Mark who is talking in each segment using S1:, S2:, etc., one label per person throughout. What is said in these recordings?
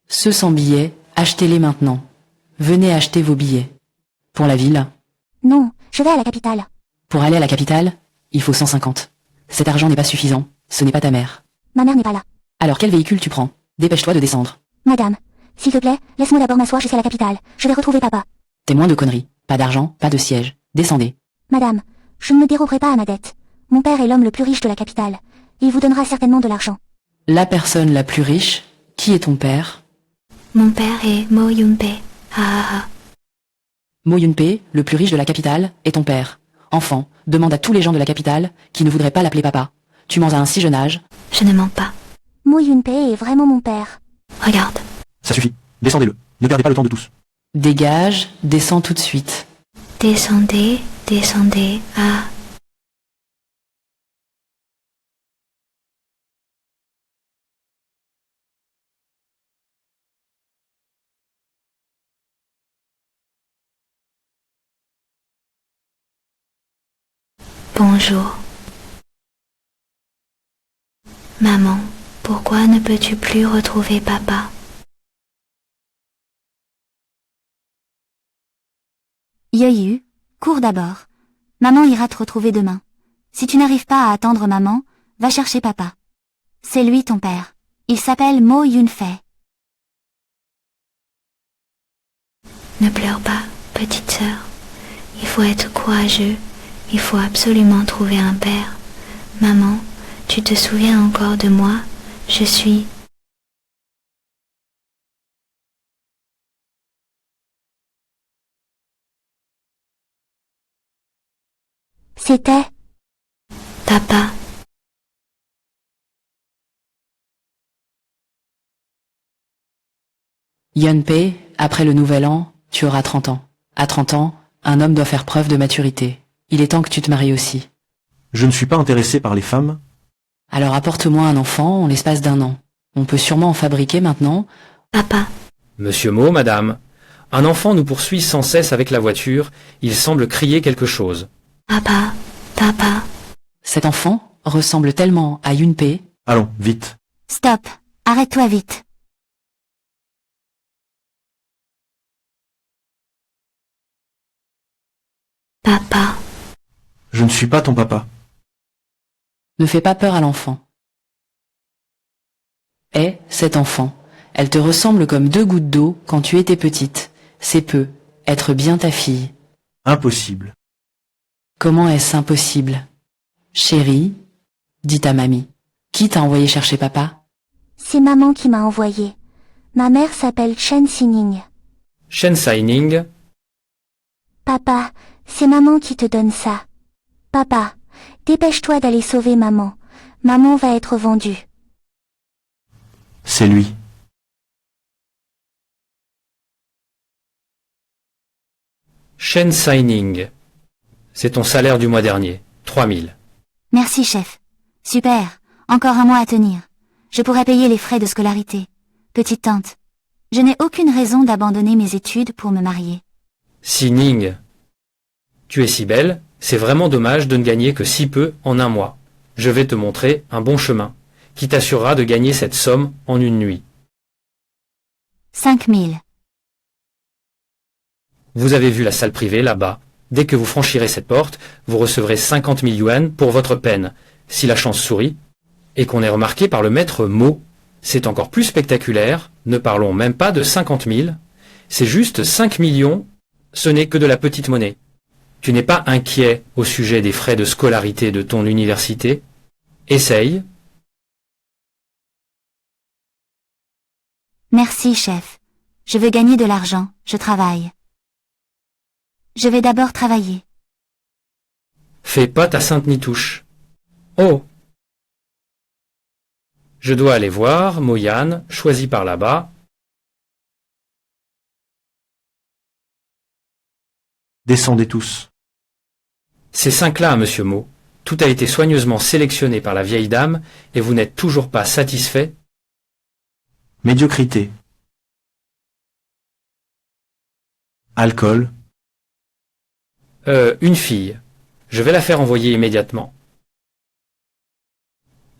S1: Ceux sans billets, achetez-les maintenant. Venez acheter vos billets. Pour la ville?
S2: Non, je vais à la capitale.
S1: Pour aller à la capitale, il faut 150. Cet argent n'est pas suffisant, ce n'est pas ta mère.
S2: Ma mère n'est pas là.
S1: Alors quel véhicule tu prends? Dépêche-toi de descendre.
S2: Madame, s'il te plaît, laisse-moi d'abord m'asseoir jusqu'à la capitale. Je vais retrouver papa.
S1: Témoin de conneries. Pas d'argent, pas de siège. Descendez.
S2: Madame, je ne me déroberai pas à ma dette. Mon père est l'homme le plus riche de la capitale. Il vous donnera certainement de l'argent.
S1: La personne la plus riche, qui est ton père?
S3: Mon père est Mo Yun-pei. Ah ah ah.
S1: Mo Yun-pei, le plus riche de la capitale, est ton père. Enfant, demande à tous les gens de la capitale qui ne voudraient pas l'appeler papa. Tu mens à un si jeune âge.
S3: Je ne mens pas.
S2: Mo Yun-pei est vraiment mon père.
S3: Regarde.
S4: Ça suffit. Descendez-le. Ne perdez pas le temps de tous.
S1: Dégage, descends tout de suite.
S3: Descendez, descendez. Ah. Bonjour. Maman, pourquoi ne peux-tu plus retrouver papa?
S5: Yoyu, cours d'abord. Maman ira te retrouver demain. Si tu n'arrives pas à attendre maman, va chercher papa. C'est lui ton père. Il s'appelle Mo Yun-fei.
S3: Ne pleure pas, petite sœur. Il faut être courageux. Il faut absolument trouver un père. Maman, tu te souviens encore de moi? Je suis...
S2: C'était...
S3: Papa.
S1: Yun-pei, après le nouvel an, tu auras 30 ans. À 30 ans, un homme doit faire preuve de maturité. Il est temps que tu te maries aussi.
S4: Je ne suis pas intéressé par les femmes.
S1: Alors apporte-moi un enfant en l'espace d'un an. On peut sûrement en fabriquer maintenant.
S3: Papa.
S6: Monsieur Mo, madame. Un enfant nous poursuit sans cesse avec la voiture. Il semble crier quelque chose.
S3: Papa. Papa.
S1: Cet enfant ressemble tellement à Yun-pei.
S4: Allons, vite.
S5: Stop. Arrête-toi vite.
S3: Papa.
S4: Je ne suis pas ton papa.
S1: Ne fais pas peur à l'enfant. Hé, cet enfant. Elle te ressemble comme 2 gouttes d'eau quand tu étais petite. C'est peu. Être bien ta fille.
S4: Impossible.
S1: Comment est-ce impossible? Chérie, dit ta mamie. Qui t'a envoyé chercher papa?
S2: C'est maman qui m'a envoyé. Ma mère s'appelle Chen Xining.
S6: Shen Saining.
S2: Papa, c'est maman qui te donne ça. Papa, dépêche-toi d'aller sauver maman. Maman va être vendue.
S4: C'est lui.
S6: Shen Saining. C'est ton salaire du mois dernier. 3000.
S5: Merci, chef. Super. Encore un mois à tenir. Je pourrais payer les frais de scolarité. Petite tante. Je n'ai aucune raison d'abandonner mes études pour me marier.
S6: Sining. Tu es si belle, c'est vraiment dommage de ne gagner que si peu en un mois. Je vais te montrer un bon chemin, qui t'assurera de gagner cette somme en une nuit.
S5: 5000.
S6: Vous avez vu la salle privée là-bas. Dès que vous franchirez cette porte, vous recevrez 50 000 yuan pour votre peine, si la chance sourit, et qu'on est remarqué par le maître Mo. C'est encore plus spectaculaire, ne parlons même pas de 50 000, c'est juste 5 millions, ce n'est que de la petite monnaie. Tu n'es pas inquiet au sujet des frais de scolarité de ton université? Essaye.
S5: Merci, chef. Je veux gagner de l'argent. Je travaille. Je vais d'abord travailler.
S6: Fais pas ta sainte nitouche. Oh! Je dois aller voir Moyan, choisi par là-bas.
S4: Descendez tous.
S6: Ces 5-là, monsieur Mo. Tout a été soigneusement sélectionné par la vieille dame et vous n'êtes toujours pas satisfait?
S4: Médiocrité. Alcool.
S6: Une fille. Je vais la faire envoyer immédiatement.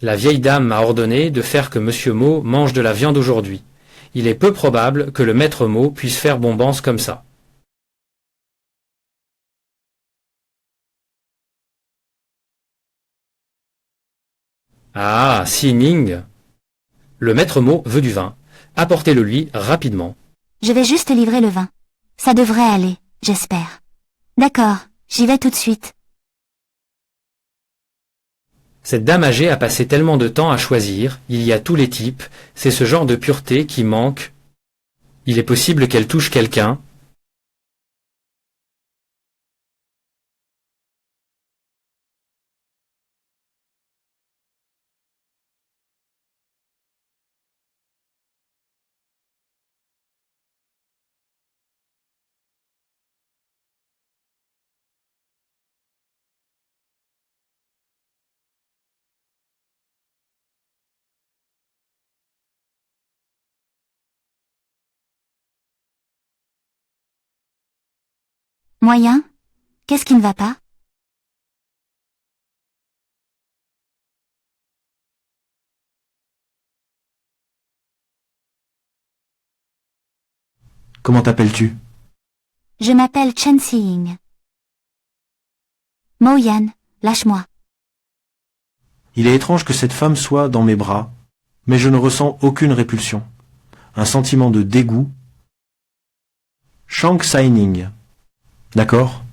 S6: La vieille dame m'a ordonné de faire que monsieur Mo mange de la viande aujourd'hui. il est peu probable que le maître mot puisse faire bombance comme ça. Ah, Sining. Le maître mot veut du vin. Apportez-le-lui rapidement.
S5: Je vais juste livrer le vin. Ça devrait aller, j'espère. D'accord, j'y vais tout de suite.
S6: Cette dame âgée a passé tellement de temps à choisir, il y a tous les types, c'est ce genre de pureté qui manque. Il est possible qu'elle touche quelqu'un.
S5: Moyen? Qu'est-ce qui ne va pas?
S4: Comment t'appelles-tu?
S5: Je m'appelle Chen Xiying. Mo-Yan, lâche-moi.
S4: Il est étrange que cette femme soit dans mes bras, mais je ne ressens aucune répulsion. Un sentiment de dégoût. Shang Saining. D'accord?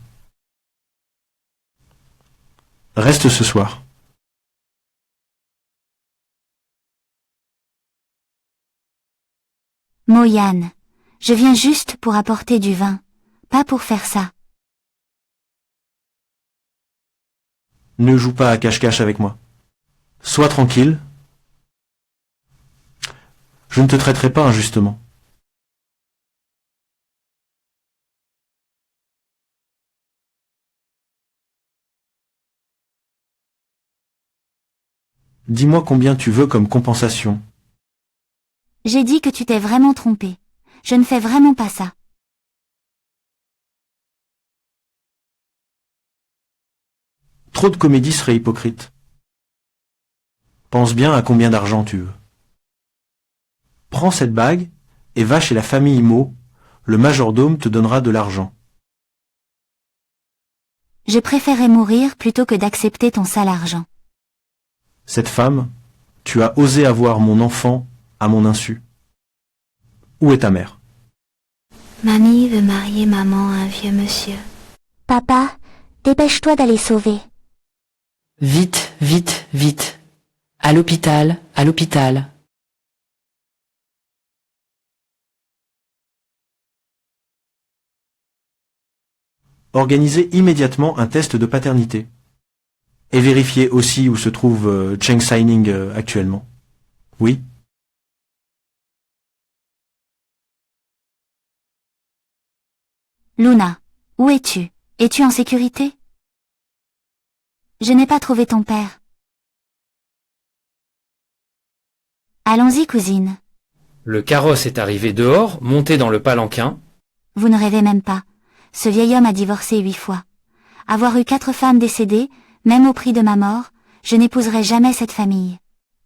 S4: Reste ce soir.
S5: Mo-Yan, je viens juste pour apporter du vin, pas pour faire ça.
S4: Ne joue pas à cache-cache avec moi. Sois tranquille. Je ne te traiterai pas injustement. Dis-moi combien tu veux comme compensation.
S5: J'ai dit que tu t'es vraiment trompé. Je ne fais vraiment pas ça.
S4: Trop de comédie serait hypocrite. Pense bien à combien d'argent tu veux. Prends cette bague et va chez la famille Mo. Le majordome te donnera de l'argent.
S5: Je préférais mourir plutôt que d'accepter ton sale argent.
S4: Cette femme, tu as osé avoir mon enfant à mon insu. Où est ta mère?
S3: Mamie veut marier maman à un vieux monsieur.
S2: Papa, dépêche-toi d'aller sauver.
S1: Vite, vite, vite. À l'hôpital, à l'hôpital.
S4: Organisez immédiatement un test de paternité. Et vérifiez aussi où se trouve Cheng Saining actuellement. Oui?
S5: Luna, où es-tu? Es-tu en sécurité? Je n'ai pas trouvé ton père. Allons-y, cousine.
S6: Le carrosse est arrivé dehors, monté dans le palanquin.
S5: Vous ne rêvez même pas. Ce vieil homme a divorcé 8 fois. Avoir eu 4 femmes décédées, même au prix de ma mort, je n'épouserai jamais cette famille.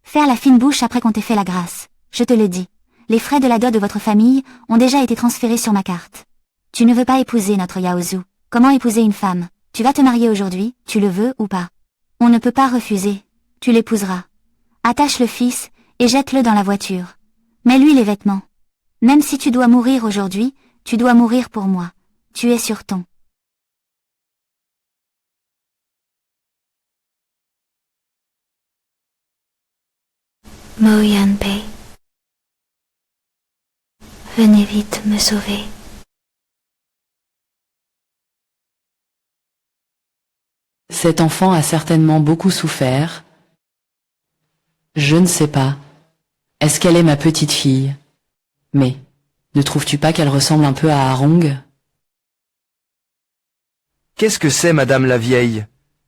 S5: Faire la fine bouche après qu'on t'ait fait la grâce. Je te le dis. Les frais de la dot de votre famille ont déjà été transférés sur ma carte. Tu ne veux pas épouser notre Yaozu. Comment épouser une femme? Tu vas te marier aujourd'hui, tu le veux ou pas? On ne peut pas refuser. Tu l'épouseras. Attache le fils et jette-le dans la voiture. Mets-lui les vêtements. Même si tu dois mourir aujourd'hui, tu dois mourir pour moi. Tu es sur ton.
S3: Mo Yanpei. Venez vite me sauver.
S1: Cet enfant a certainement beaucoup souffert. Je ne sais pas. Est-ce qu'elle est ma petite fille? Mais, ne trouves-tu pas qu'elle ressemble un peu à Arong?
S7: Qu'est-ce que c'est, Madame la vieille?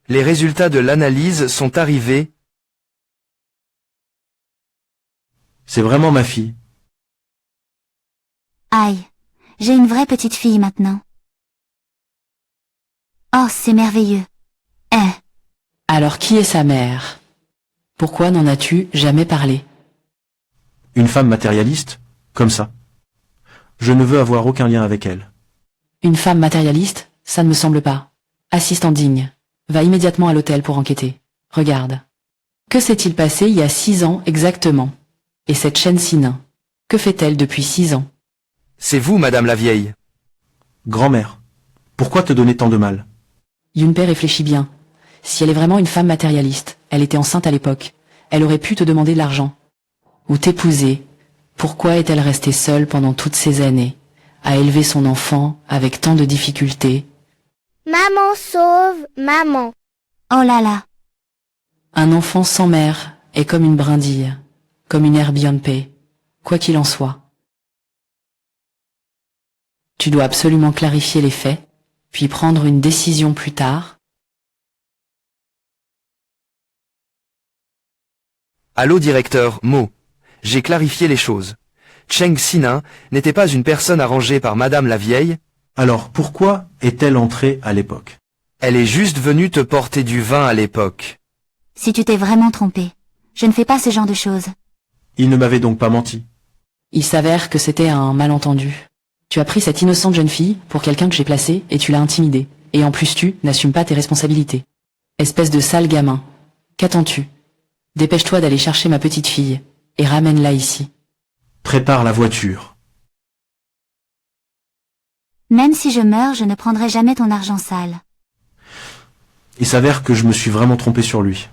S7: Les résultats de l'analyse sont arrivés.
S4: C'est vraiment ma fille.
S5: Aïe, j'ai une vraie petite fille maintenant. Oh, c'est merveilleux.
S1: Alors qui est sa mère? Pourquoi n'en as-tu jamais parlé?
S4: Une femme matérialiste? Comme ça. Je ne veux avoir aucun lien avec elle.
S1: Une femme matérialiste, ça ne me semble pas. Assistant digne. Va immédiatement à l'hôtel pour enquêter. Regarde. Que s'est-il passé il y a 6 ans exactement? Et cette Chen Sinin, que fait-elle depuis 6 ans?
S7: C'est vous, madame la vieille.
S4: Grand-mère, pourquoi te donner tant de mal?
S1: Yunpei réfléchit bien. Si elle est vraiment une femme matérialiste, elle était enceinte à l'époque, elle aurait pu te demander de l'argent. Ou t'épouser. Pourquoi est-elle restée seule pendant toutes ces années, à élever son enfant avec tant de difficultés?
S2: Maman sauve, maman.
S5: Oh là là.
S1: Un enfant sans mère est comme une brindille, comme une herbe Yunpei, quoi qu'il en soit. Tu dois absolument clarifier les faits, puis prendre une décision plus tard.
S7: Allô, directeur, Mo. J'ai clarifié les choses. Cheng Sinin n'était pas une personne arrangée par madame la vieille.
S4: Alors pourquoi est-elle entrée à l'époque?
S7: Elle est juste venue te porter du vin à l'époque.
S5: Si tu t'es vraiment trompé. Je ne fais pas ce genre de choses.
S4: Il ne m'avait donc pas menti.
S1: Il s'avère que c'était un malentendu. Tu as pris cette innocente jeune fille pour quelqu'un que j'ai placé et tu l'as intimidée. Et en plus tu n'assumes pas tes responsabilités. Espèce de sale gamin. Qu'attends-tu? Dépêche-toi d'aller chercher ma petite fille et ramène-la ici.
S4: Prépare la voiture.
S5: Même si je meurs, je ne prendrai jamais ton argent sale.
S4: Il s'avère que je me suis vraiment trompé sur lui.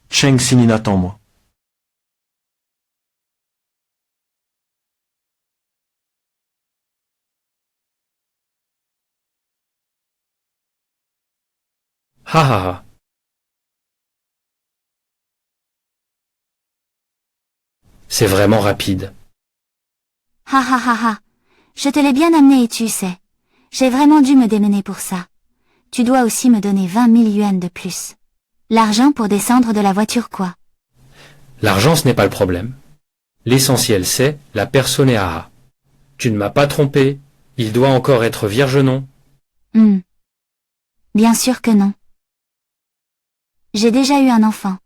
S4: Cheng Sinin attend, moi.
S6: Ha ha ha. C'est vraiment rapide.
S5: Ha ha ha ha. Je te l'ai bien amené et tu sais. J'ai vraiment dû me démener pour ça. Tu dois aussi me donner 20 000 yuan de plus. L'argent pour descendre de la voiture quoi.
S6: L'argent, ce n'est pas le problème. L'essentiel, c'est la personneaa. Tu ne m'as pas trompé. Il doit encore être vierge, non?
S5: Bien sûr que non. J'ai déjà eu un enfant.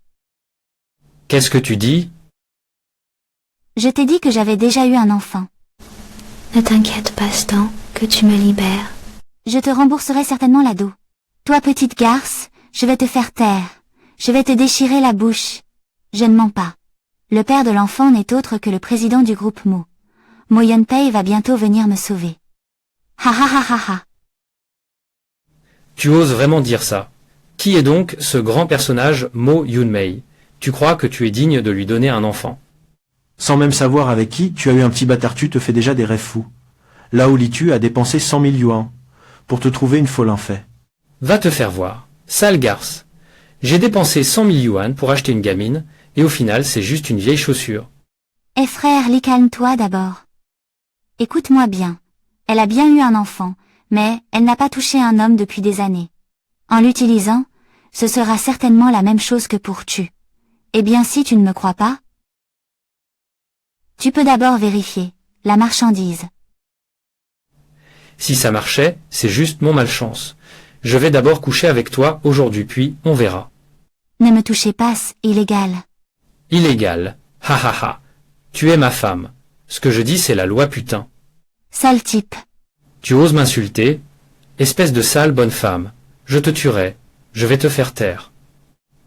S6: Qu'est-ce que tu dis?
S5: Je t'ai dit que j'avais déjà eu un enfant.
S3: Ne t'inquiète pas, Stan, que tu me libères.
S5: Je te rembourserai certainement la dot. Toi petite garce, je vais te faire taire. Je vais te déchirer la bouche. Je ne mens pas. Le père de l'enfant n'est autre que le président du groupe Mo. Mo Yunpei va bientôt venir me sauver. Ha ha ha ha ha.
S6: Tu oses vraiment dire ça? Qui est donc ce grand personnage Mo Yunmei? Tu crois que tu es digne de lui donner un enfant?
S4: Sans même savoir avec qui, tu as eu un petit bâtard, tu te fais déjà des rêves fous. Là où Litu a dépensé 100 000 yuan pour te trouver une folle infait.
S6: Va te faire voir. Sale garce. J'ai dépensé 100 000 yuan pour acheter une gamine, et au final, c'est juste une vieille chaussure.
S5: Eh frère, calme-toi d'abord. Écoute-moi bien. Elle a bien eu un enfant, mais elle n'a pas touché un homme depuis des années. En l'utilisant, ce sera certainement la même chose que pour tu. Eh bien si tu ne me crois pas, tu peux d'abord vérifier, la marchandise.
S6: Si ça marchait, c'est juste mon malchance. Je vais d'abord coucher avec toi aujourd'hui, puis on verra.
S5: Ne me touchez pas, illégal.
S6: Illégal. Ha ha ha. Tu es ma femme. Ce que je dis, c'est la loi, putain.
S5: Sale type.
S6: Tu oses m'insulter? Espèce de sale bonne femme. Je te tuerai. Je vais te faire taire.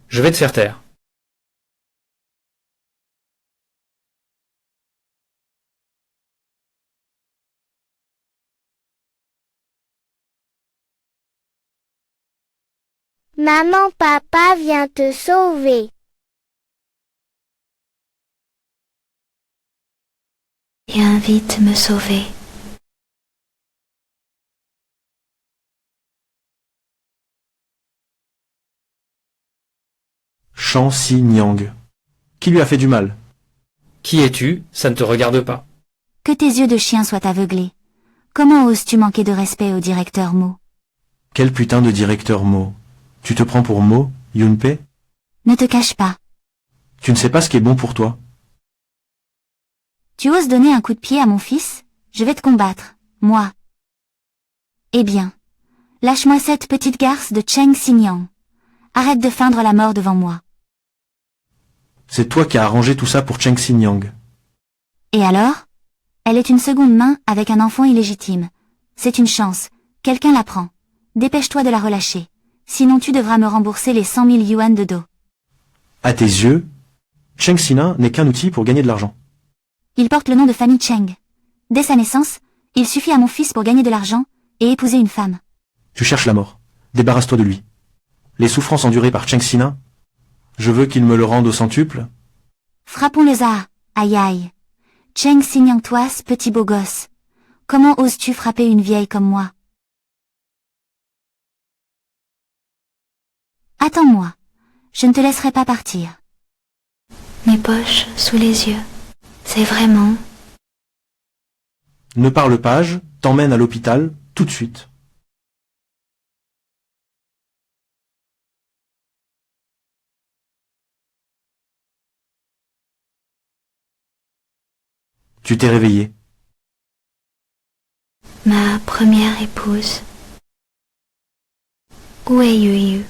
S6: Je vais te faire taire.
S2: Maman, papa vient te sauver.
S3: Viens vite me sauver.
S4: Shan Si Nyang. Qui lui a fait du mal?
S6: Qui es-tu? Ça ne te regarde pas.
S5: Que tes yeux de chien soient aveuglés. Comment oses-tu manquer de respect au directeur Mo?
S4: Quel putain de directeur Mo? Tu te prends pour Mo, Yunpei?
S5: Ne te cache pas.
S4: Tu ne sais pas ce qui est bon pour toi.
S5: Tu oses donner un coup de pied à mon fils? Je vais te combattre, moi. Eh bien, lâche-moi cette petite garce de Cheng Xinjiang. Arrête de feindre la mort devant moi.
S4: C'est toi qui as arrangé tout ça pour Cheng Xinjiang.
S5: Et alors? Elle est une seconde main avec un enfant illégitime. C'est une chance. Quelqu'un la prend. Dépêche-toi de la relâcher. Sinon tu devras me rembourser les 100 000 yuan de dos.
S4: À tes yeux, Cheng Sina n'est qu'un outil pour gagner de l'argent.
S5: Il porte le nom de famille Cheng. Dès sa naissance, il suffit à mon fils pour gagner de l'argent et épouser une femme.
S4: Tu cherches la mort. Débarrasse-toi de lui. Les souffrances endurées par Cheng Sina, je veux qu'il me le rende au centuple.
S5: Frappons-le za. Aïe aïe. Cheng Sinyangtoas, petit beau gosse. Comment oses-tu frapper une vieille comme moi? Attends-moi. Je ne te laisserai pas partir.
S3: Mes poches sous les yeux. C'est vraiment...
S4: Ne parle pas, je t'emmène à l'hôpital tout de suite. Tu t'es réveillé.
S3: Ma première épouse. Où est Yu?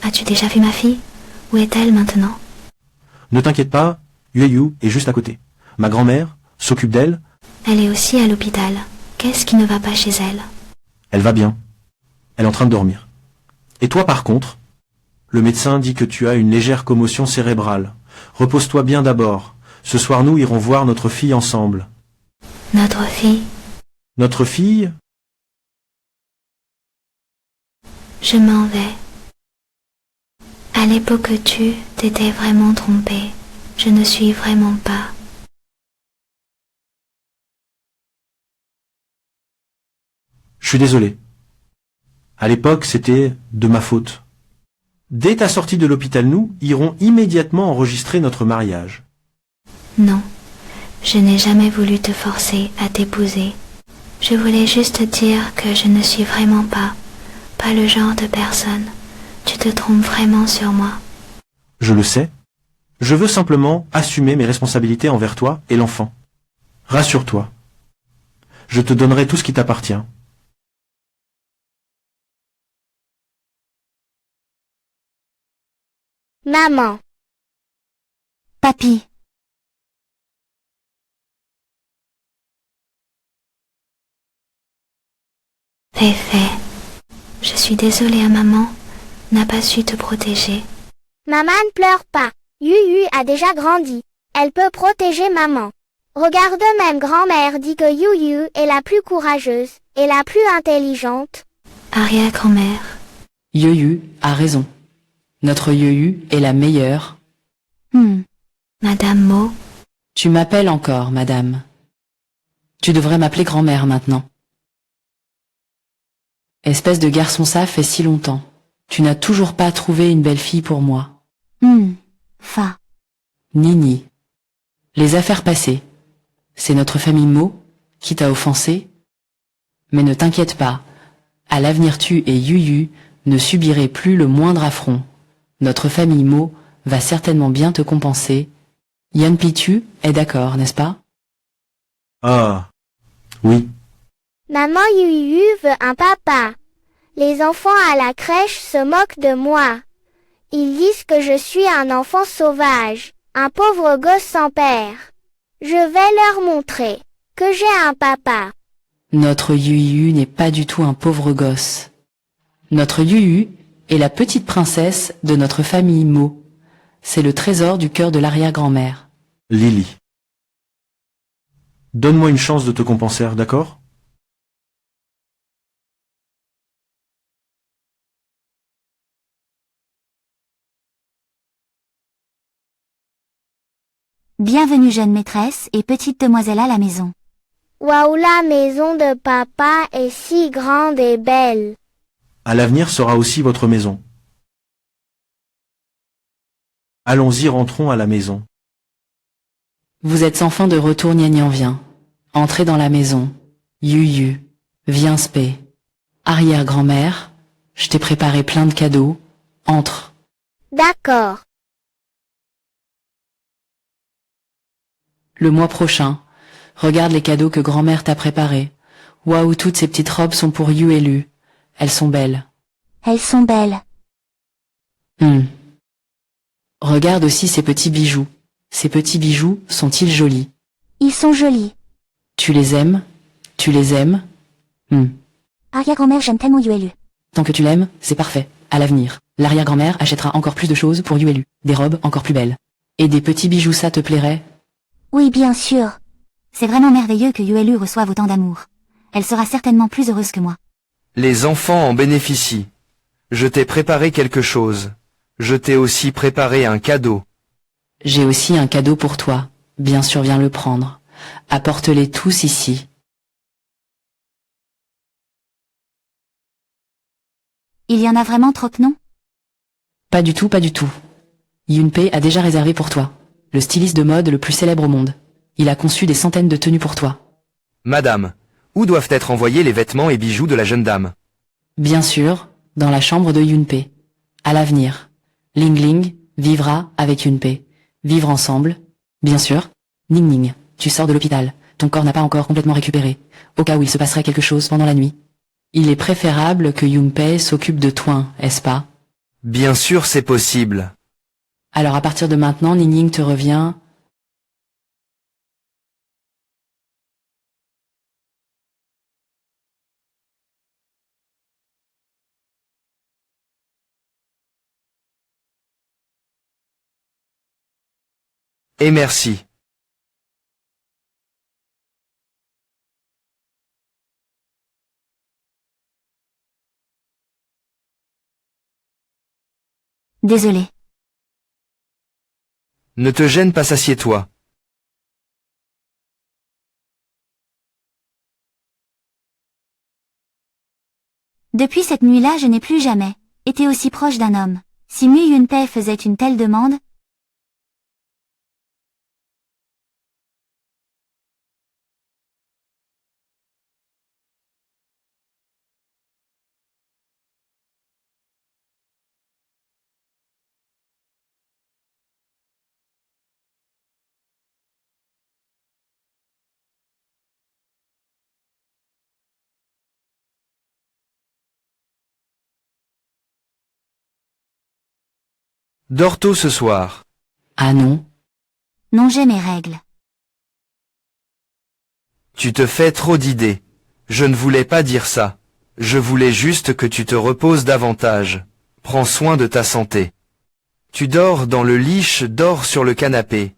S3: As-tu déjà vu ma fille? Où est-elle maintenant?
S4: Ne t'inquiète pas, Yueyu est juste à côté. Ma grand-mère s'occupe d'elle.
S3: Elle est aussi à l'hôpital. Qu'est-ce qui ne va pas chez elle?
S4: Elle va bien. Elle est en train de dormir. Et toi par contre, le médecin dit que tu as une légère commotion cérébrale. Repose-toi bien d'abord. Ce soir nous irons voir notre fille ensemble.
S3: Notre fille?
S4: Notre fille?
S3: Je m'en vais. À l'époque où tu t'étais vraiment trompé. Je ne suis vraiment pas.
S4: Je suis désolé. À l'époque, c'était de ma faute. Dès ta sortie de l'hôpital, nous irons immédiatement enregistrer notre mariage.
S3: Non, je n'ai jamais voulu te forcer à t'épouser. Je voulais juste te dire que je ne suis vraiment pas le genre de personne. Tu te trompes vraiment sur moi.
S4: Je le sais. Je veux simplement assumer mes responsabilités envers toi et l'enfant. Rassure-toi. Je te donnerai tout ce qui t'appartient.
S2: Maman.
S5: Papy.
S3: C'est fait. Je suis désolée à maman, n'a pas su te protéger.
S2: Maman ne pleure pas. Yu a déjà grandi. Elle peut protéger maman. Regarde, même grand-mère dit que Yu est la plus courageuse et la plus intelligente.
S3: Arrière-grand-mère.
S1: Yuyu a raison. Notre Yuyu est la meilleure.
S3: Madame Mo.
S1: Tu m'appelles encore, madame. Tu devrais m'appeler grand-mère maintenant. Espèce de garçon, ça fait si longtemps. Tu n'as toujours pas trouvé une belle fille pour moi.
S5: Fa.
S1: Nini. Les affaires passées. C'est notre famille Mo qui t'a offensé. Mais ne t'inquiète pas. À l'avenir, tu et Yuyu ne subirez plus le moindre affront. Notre famille Mo va certainement bien te compenser. Yan Pitu est d'accord, n'est-ce pas?
S4: Ah, oui.
S2: Maman Yu veut un papa. Les enfants à la crèche se moquent de moi. Ils disent que je suis un enfant sauvage, un pauvre gosse sans père. Je vais leur montrer que j'ai un papa.
S1: Notre Yuyu n'est pas du tout un pauvre gosse. Notre Yuyu est la petite princesse de notre famille Mo. C'est le trésor du cœur de l'arrière-grand-mère.
S4: Lily. Donne-moi une chance de te compenser, d'accord?
S5: Bienvenue jeune maîtresse et petite demoiselle à la maison.
S2: Waouh, la maison de papa est si grande et belle.
S4: À l'avenir sera aussi votre maison. Allons-y, rentrons à la maison.
S1: Vous êtes enfin de retour, Nian vient. Entrez dans la maison. Yuyu, viens spé. Arrière-grand-mère, je t'ai préparé plein de cadeaux. Entre.
S2: D'accord.
S1: Le mois prochain, regarde les cadeaux que grand-mère t'a préparés. Waouh, toutes ces petites robes sont pour Yu et Lu. Elles sont belles.
S2: Elles sont belles.
S1: Regarde aussi ces petits bijoux. Ces petits bijoux sont-ils jolis?
S2: Ils sont jolis.
S1: Tu Tu les aimes? Tu les aimes?
S5: Arrière-grand-mère, j'aime tellement Yuelu.
S1: Tant que tu l'aimes, c'est parfait. À l'avenir, l'arrière-grand-mère achètera encore plus de choses pour Yuelu. Des robes encore plus belles. Et des petits bijoux, ça te plairait?
S5: Oui, bien sûr. C'est vraiment merveilleux que Yuelu reçoive autant d'amour. Elle sera certainement plus heureuse que moi.
S7: Les enfants en bénéficient. Je t'ai préparé quelque chose. Je t'ai aussi préparé un cadeau.
S1: J'ai aussi un cadeau pour toi. Bien sûr, viens le prendre. Apporte-les tous ici.
S5: Il y en a vraiment trop que non?
S1: Pas du tout, pas du tout. Yunpei a déjà réservé pour toi. Le styliste de mode le plus célèbre au monde. Il a conçu des centaines de tenues pour toi.
S7: Madame, où doivent être envoyés les vêtements et bijoux de la jeune dame?
S1: Bien sûr, dans la chambre de Yunpei. À l'avenir, Ling Ling vivra avec Yunpei. Vivre ensemble. Bien sûr. Ning Ning, tu sors de l'hôpital. Ton corps n'a pas encore complètement récupéré. Au cas où il se passerait quelque chose pendant la nuit. Il est préférable que Yunpei s'occupe de toi, est-ce pas?
S7: Bien sûr, c'est possible.
S1: Alors à partir de maintenant, Ning Ning te revient.
S7: Et merci.
S5: Désolé.
S7: Ne te gêne pas, s'assieds-toi.
S5: Depuis cette nuit-là, je n'ai plus jamais été aussi proche d'un homme. Si Mu Yunpei faisait une telle demande,
S7: Dors tôt ce soir.
S1: Ah non?
S5: non, j'ai mes règles.
S7: Tu te fais trop d'idées. Je ne voulais pas dire ça. Je voulais juste que tu te reposes davantage. Prends soin de ta santé. Tu dors dans le lit, dors sur le canapé.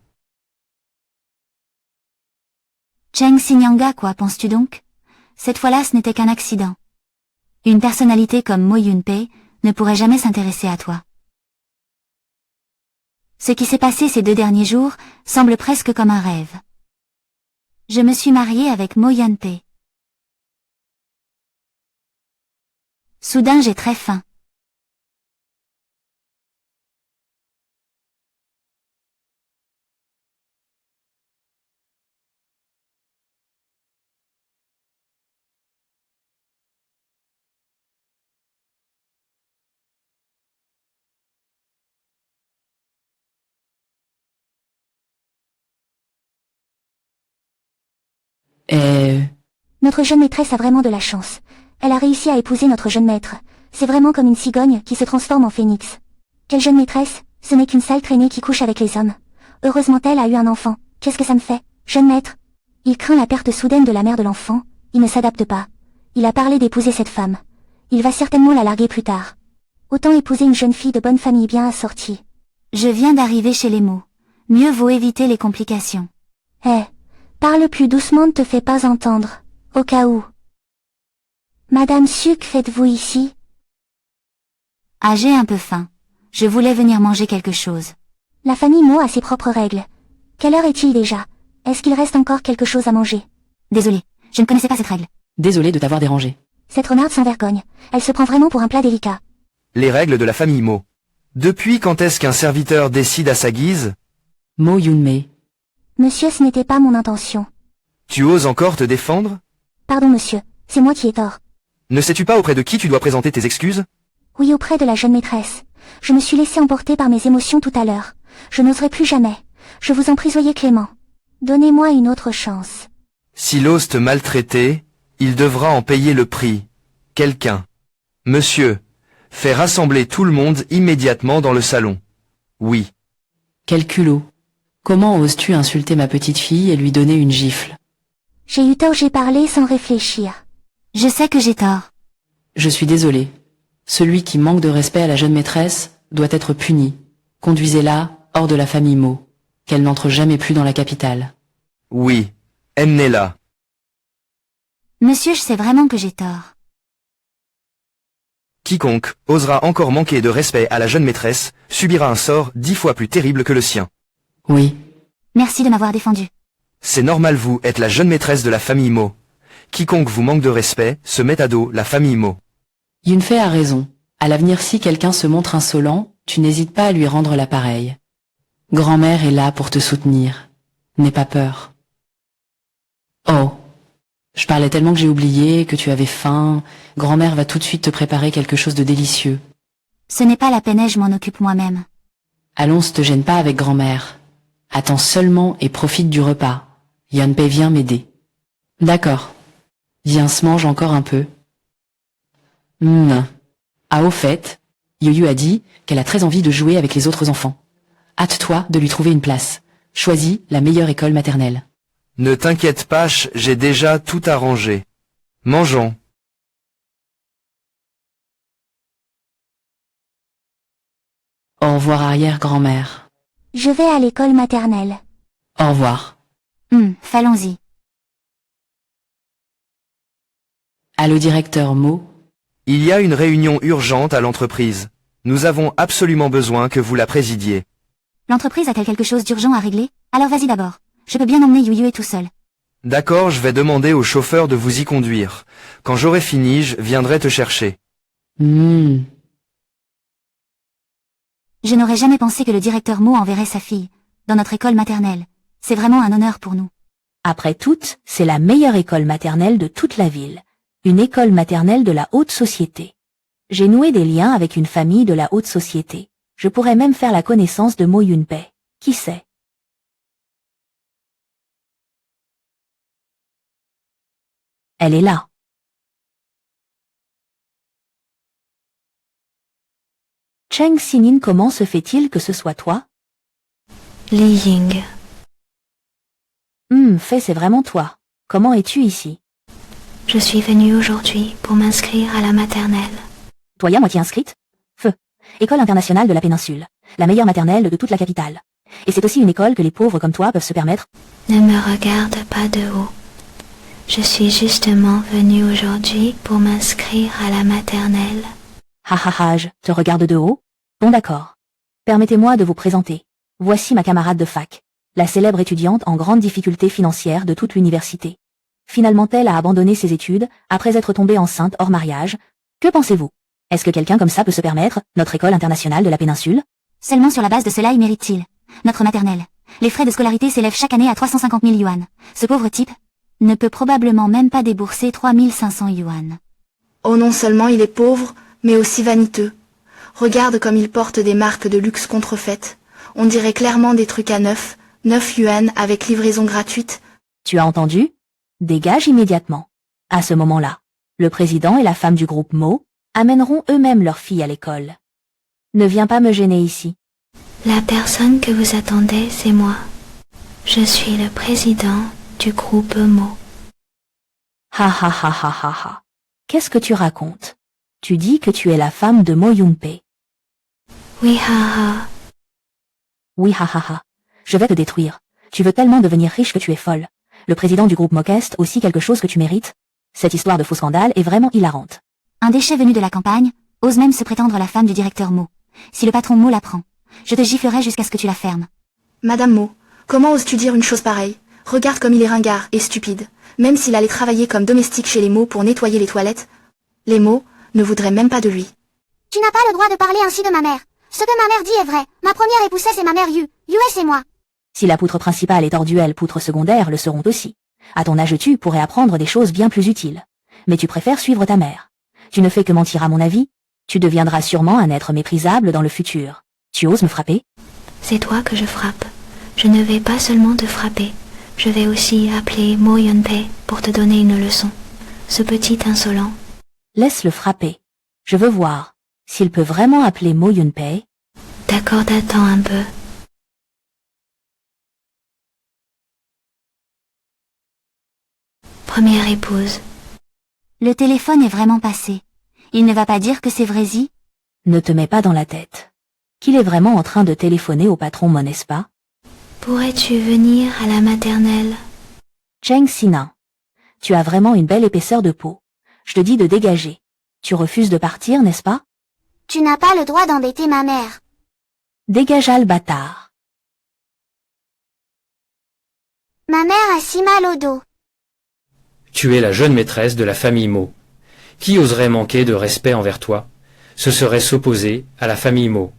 S5: Cheng Xinyanga, quoi penses-tu donc? Cette fois-là, ce n'était qu'un accident. Une personnalité comme Mo Yunpei ne pourrait jamais s'intéresser à toi. Ce qui s'est passé ces 2 derniers jours semble presque comme un rêve. Je me suis mariée avec Mo Yunpei. Soudain, j'ai très faim. Notre jeune maîtresse a vraiment de la chance. Elle a réussi à épouser notre jeune maître. C'est vraiment comme une cigogne qui se transforme en phénix. Quelle jeune maîtresse? Ce n'est qu'une sale traînée qui couche avec les hommes. Heureusement elle a eu un enfant. Qu'est-ce que ça me fait? Jeune maître. Il craint la perte soudaine de la mère de l'enfant. Il ne s'adapte pas. Il a parlé d'épouser cette femme. Il va certainement la larguer plus tard. Autant épouser une jeune fille de bonne famille bien assortie. Je viens d'arriver chez les mots. Mieux vaut éviter les complications. Parle plus doucement, ne te fais pas entendre. Au cas où. Madame Suk, faites-vous ici? Ah, j'ai un peu faim. Je voulais venir manger quelque chose. La famille Mo a ses propres règles. Quelle heure est-il déjà? Est-ce qu'il reste encore quelque chose à manger? Désolé, je ne connaissais pas cette règle.
S1: Désolé de t'avoir dérangé.
S5: Cette renarde sans vergogne. Elle se prend vraiment pour un plat délicat.
S7: Les règles de la famille Mo. Depuis quand est-ce qu'un serviteur décide à sa guise?
S1: Mo Yunmei.
S5: Monsieur, ce n'était pas mon intention.
S7: Tu oses encore te défendre?
S5: Pardon monsieur, c'est moi qui ai tort.
S7: Ne sais-tu pas auprès de qui tu dois présenter tes excuses?
S5: Oui, auprès de la jeune maîtresse. Je me suis laissé emporter par mes émotions tout à l'heure. Je n'oserai plus jamais. Je vous en prie, soyez clément. Donnez-moi une autre chance.
S7: S'il ose te maltraiter, il devra en payer le prix. Quelqu'un. Monsieur, fais rassembler tout le monde immédiatement dans le salon. Oui.
S1: Quel culot. Comment oses-tu insulter ma petite fille et lui donner une gifle?
S5: J'ai eu tort, j'ai parlé sans réfléchir. Je sais que j'ai tort.
S1: Je suis désolé. Celui qui manque de respect à la jeune maîtresse doit être puni. Conduisez-la hors de la famille Mo, qu'elle n'entre jamais plus dans la capitale.
S7: Oui, emmenez-la.
S5: Monsieur, je sais vraiment que j'ai tort.
S7: Quiconque osera encore manquer de respect à la jeune maîtresse subira un sort 10 fois plus terrible que le sien.
S1: Oui,
S5: Merci de m'avoir défendu.
S7: C'est normal, vous êtes la jeune maîtresse de la famille Mo. Quiconque vous manque de respect se met à dos la famille Mo.
S1: Yunfei a raison. À l'avenir, si quelqu'un se montre insolent, tu n'hésites pas à lui rendre l'appareil. Grand-mère est là pour te soutenir. N'aie pas peur. Oh, je parlais tellement que j'ai oublié que tu avais faim. Grand-mère va tout de suite te préparer quelque chose de délicieux.
S5: Ce n'est pas la peine, je m'en occupe moi-même.
S1: Allons, te gêne pas avec grand-mère. Attends seulement et profite du repas. Yunpei vient m'aider. D'accord. Viens, se mange encore un peu. Ah, au fait, Yoyu a dit qu'elle a très envie de jouer avec les autres enfants. Hâte-toi de lui trouver une place. Choisis la meilleure école maternelle.
S7: Ne t'inquiète pas, j'ai déjà tout arrangé. Mangeons.
S1: Au revoir, arrière-grand-mère.
S5: Je vais à l'école maternelle.
S1: Au revoir.
S5: Fallons-y.
S1: Allô, directeur Mo.
S7: Il y a une réunion urgente à l'entreprise. Nous avons absolument besoin que vous la présidiez.
S5: L'entreprise a-t-elle quelque chose d'urgent à régler? Alors vas-y d'abord. Je peux bien emmener Youyou tout seul.
S7: D'accord, je vais demander au chauffeur de vous y conduire. Quand j'aurai fini, je viendrai te chercher.
S5: Je n'aurais jamais pensé que le directeur Mo enverrait sa fille dans notre école maternelle. C'est vraiment un honneur pour nous.
S8: Après tout, c'est la meilleure école maternelle de toute la ville. Une école maternelle de la haute société. J'ai noué des liens avec une famille de la haute société. Je pourrais même faire la connaissance de Mo Yunpei. Qui sait? Elle est là. Cheng Xinin, comment se fait-il que ce soit toi?
S3: Li Ying.
S8: Fei, c'est vraiment toi. Comment es-tu ici?
S3: Je suis venue aujourd'hui pour m'inscrire à la maternelle.
S8: Toi, à moitié inscrite? Feu. École internationale de la péninsule. La meilleure maternelle de toute la capitale. Et c'est aussi une école que les pauvres comme toi peuvent se permettre.
S3: Ne me regarde pas de haut. Je suis justement venue aujourd'hui pour m'inscrire à la maternelle.
S8: Je te regarde de haut? Bon, d'accord. Permettez-moi de vous présenter. Voici ma camarade de fac. La célèbre étudiante en grande difficulté financière de toute l'université. Finalement, elle a abandonné ses études, après être tombée enceinte hors mariage. Que pensez-vous? Est-ce que quelqu'un comme ça peut se permettre notre école internationale de la péninsule?
S5: Seulement sur la base de cela, il mérite-t-il notre maternelle. Les frais de scolarité s'élèvent chaque année à 350 000 yuan. Ce pauvre type ne peut probablement même pas débourser 3500 yuan.
S9: Oh, non seulement il est pauvre, mais aussi vaniteux. Regarde comme il porte des marques de luxe contrefaites. On dirait clairement des trucs à 9 yuan avec livraison gratuite.
S8: Tu as entendu? Dégage immédiatement. À ce moment-là, le président et la femme du groupe Mo amèneront eux-mêmes leur fille à l'école. Ne viens pas me gêner ici.
S3: La personne que vous attendez, c'est moi. Je suis le président du groupe Mo.
S8: Ha. Qu'est-ce que tu racontes? Tu dis que tu es la femme de Mo Yunpei.
S3: Oui, ha.
S8: Oui, ha. Je vais te détruire. Tu veux tellement devenir riche que tu es folle. Le président du groupe Mo est aussi quelque chose que tu mérites. Cette histoire de faux scandale est vraiment hilarante.
S5: Un déchet venu de la campagne ose même se prétendre la femme du directeur Mo. Si le patron Mo l'apprend, je te giflerai jusqu'à ce que tu la fermes.
S9: Madame Mo, comment oses-tu dire une chose pareille? Regarde comme il est ringard et stupide. Même s'il allait travailler comme domestique chez les Mo pour nettoyer les toilettes, les Mo ne voudraient même pas de lui.
S2: Tu n'as pas le droit de parler ainsi de ma mère. Ce que ma mère dit est vrai. Ma première épousée c'est ma mère Yue c'est moi.
S8: Si la poutre principale est tordue, les poutres secondaires le seront aussi. À ton âge, tu pourrais apprendre des choses bien plus utiles. Mais tu préfères suivre ta mère. Tu ne fais que mentir à mon avis. Tu deviendras sûrement un être méprisable dans le futur. Tu oses me frapper?
S3: C'est toi que je frappe. Je ne vais pas seulement te frapper. Je vais aussi appeler Mo Yunpei pour te donner une leçon. Ce petit insolent.
S8: Laisse-le frapper. Je veux voir s'il peut vraiment appeler Mo Yunpei.
S3: D'accord, attends un peu. première épouse.
S5: Le téléphone est vraiment passé. Il ne va pas dire que c'est vrai-y?
S8: Ne te mets pas dans la tête. Qu'il est vraiment en train de téléphoner au patron Mo, n'est-ce pas?
S3: Pourrais-tu venir à la maternelle?
S8: Cheng Sinan. Tu as vraiment une belle épaisseur de peau. Je te dis de dégager. Tu refuses de partir, n'est-ce pas?
S2: Tu n'as pas le droit d'embêter ma mère.
S8: Dégage le bâtard.
S2: Ma mère a si mal au dos.
S6: Tu es la jeune maîtresse de la famille Mo. Qui oserait manquer de respect envers toi? Ce serait s'opposer à la famille Mo.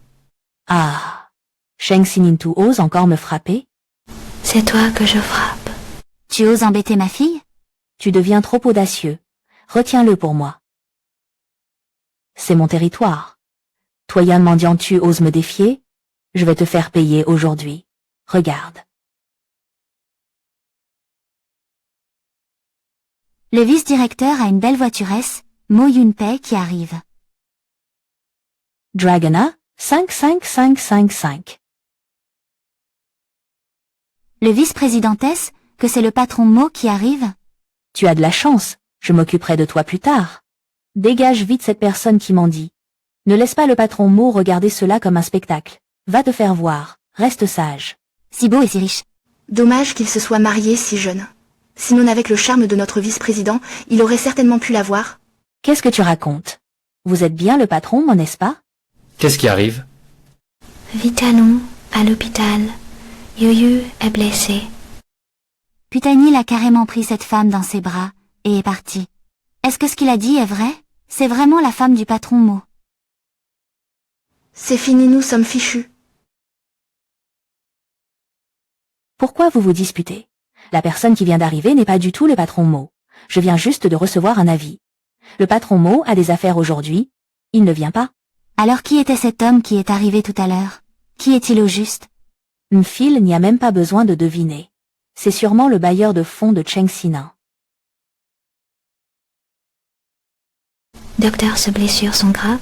S8: Ah. Cheng Sinan, tu oses encore me frapper?
S3: C'est toi que je frappe.
S5: Tu oses embêter ma fille?
S8: Tu deviens trop audacieux. Retiens-le pour moi. C'est mon territoire. Toi Yann mendiant, tu oses me défier? Je vais te faire payer aujourd'hui. Regarde.
S5: Le vice-directeur a une belle voituresse, Mo Yun-pei, qui arrive.
S8: Dragona, 55555.
S5: Le vice-présidentesse, que c'est le patron Mo qui arrive?
S8: Tu as de la chance, je m'occuperai de toi plus tard. Dégage vite cette personne qui mendie. Ne laisse pas le patron Mo regarder cela comme un spectacle. Va te faire voir, reste sage.
S5: Si beau et si riche.
S9: Dommage qu'il se soit marié si jeune. Sinon, avec le charme de notre vice-président, il aurait certainement pu l'avoir.
S8: Qu'est-ce que tu racontes? Vous êtes bien le patron, Mo, n'est-ce pas?
S6: Qu'est-ce qui arrive?
S3: Vite allons, à l'hôpital. Yoyu est blessé.
S5: Putanil a carrément pris cette femme dans ses bras, et est parti. Est-ce que ce qu'il a dit est vrai? C'est vraiment la femme du patron Mo.
S9: C'est fini, nous sommes fichus.
S8: Pourquoi vous vous disputez? La personne qui vient d'arriver n'est pas du tout le patron Mo. Je viens juste de recevoir un avis. Le patron Mo a des affaires aujourd'hui. Il ne vient pas.
S5: Alors qui était cet homme qui est arrivé tout à l'heure? Qui est-il au juste?
S8: Phil n'y a même pas besoin de deviner. C'est sûrement le bailleur de fonds de Cheng Sinan.
S3: Docteur, ces blessures sont graves?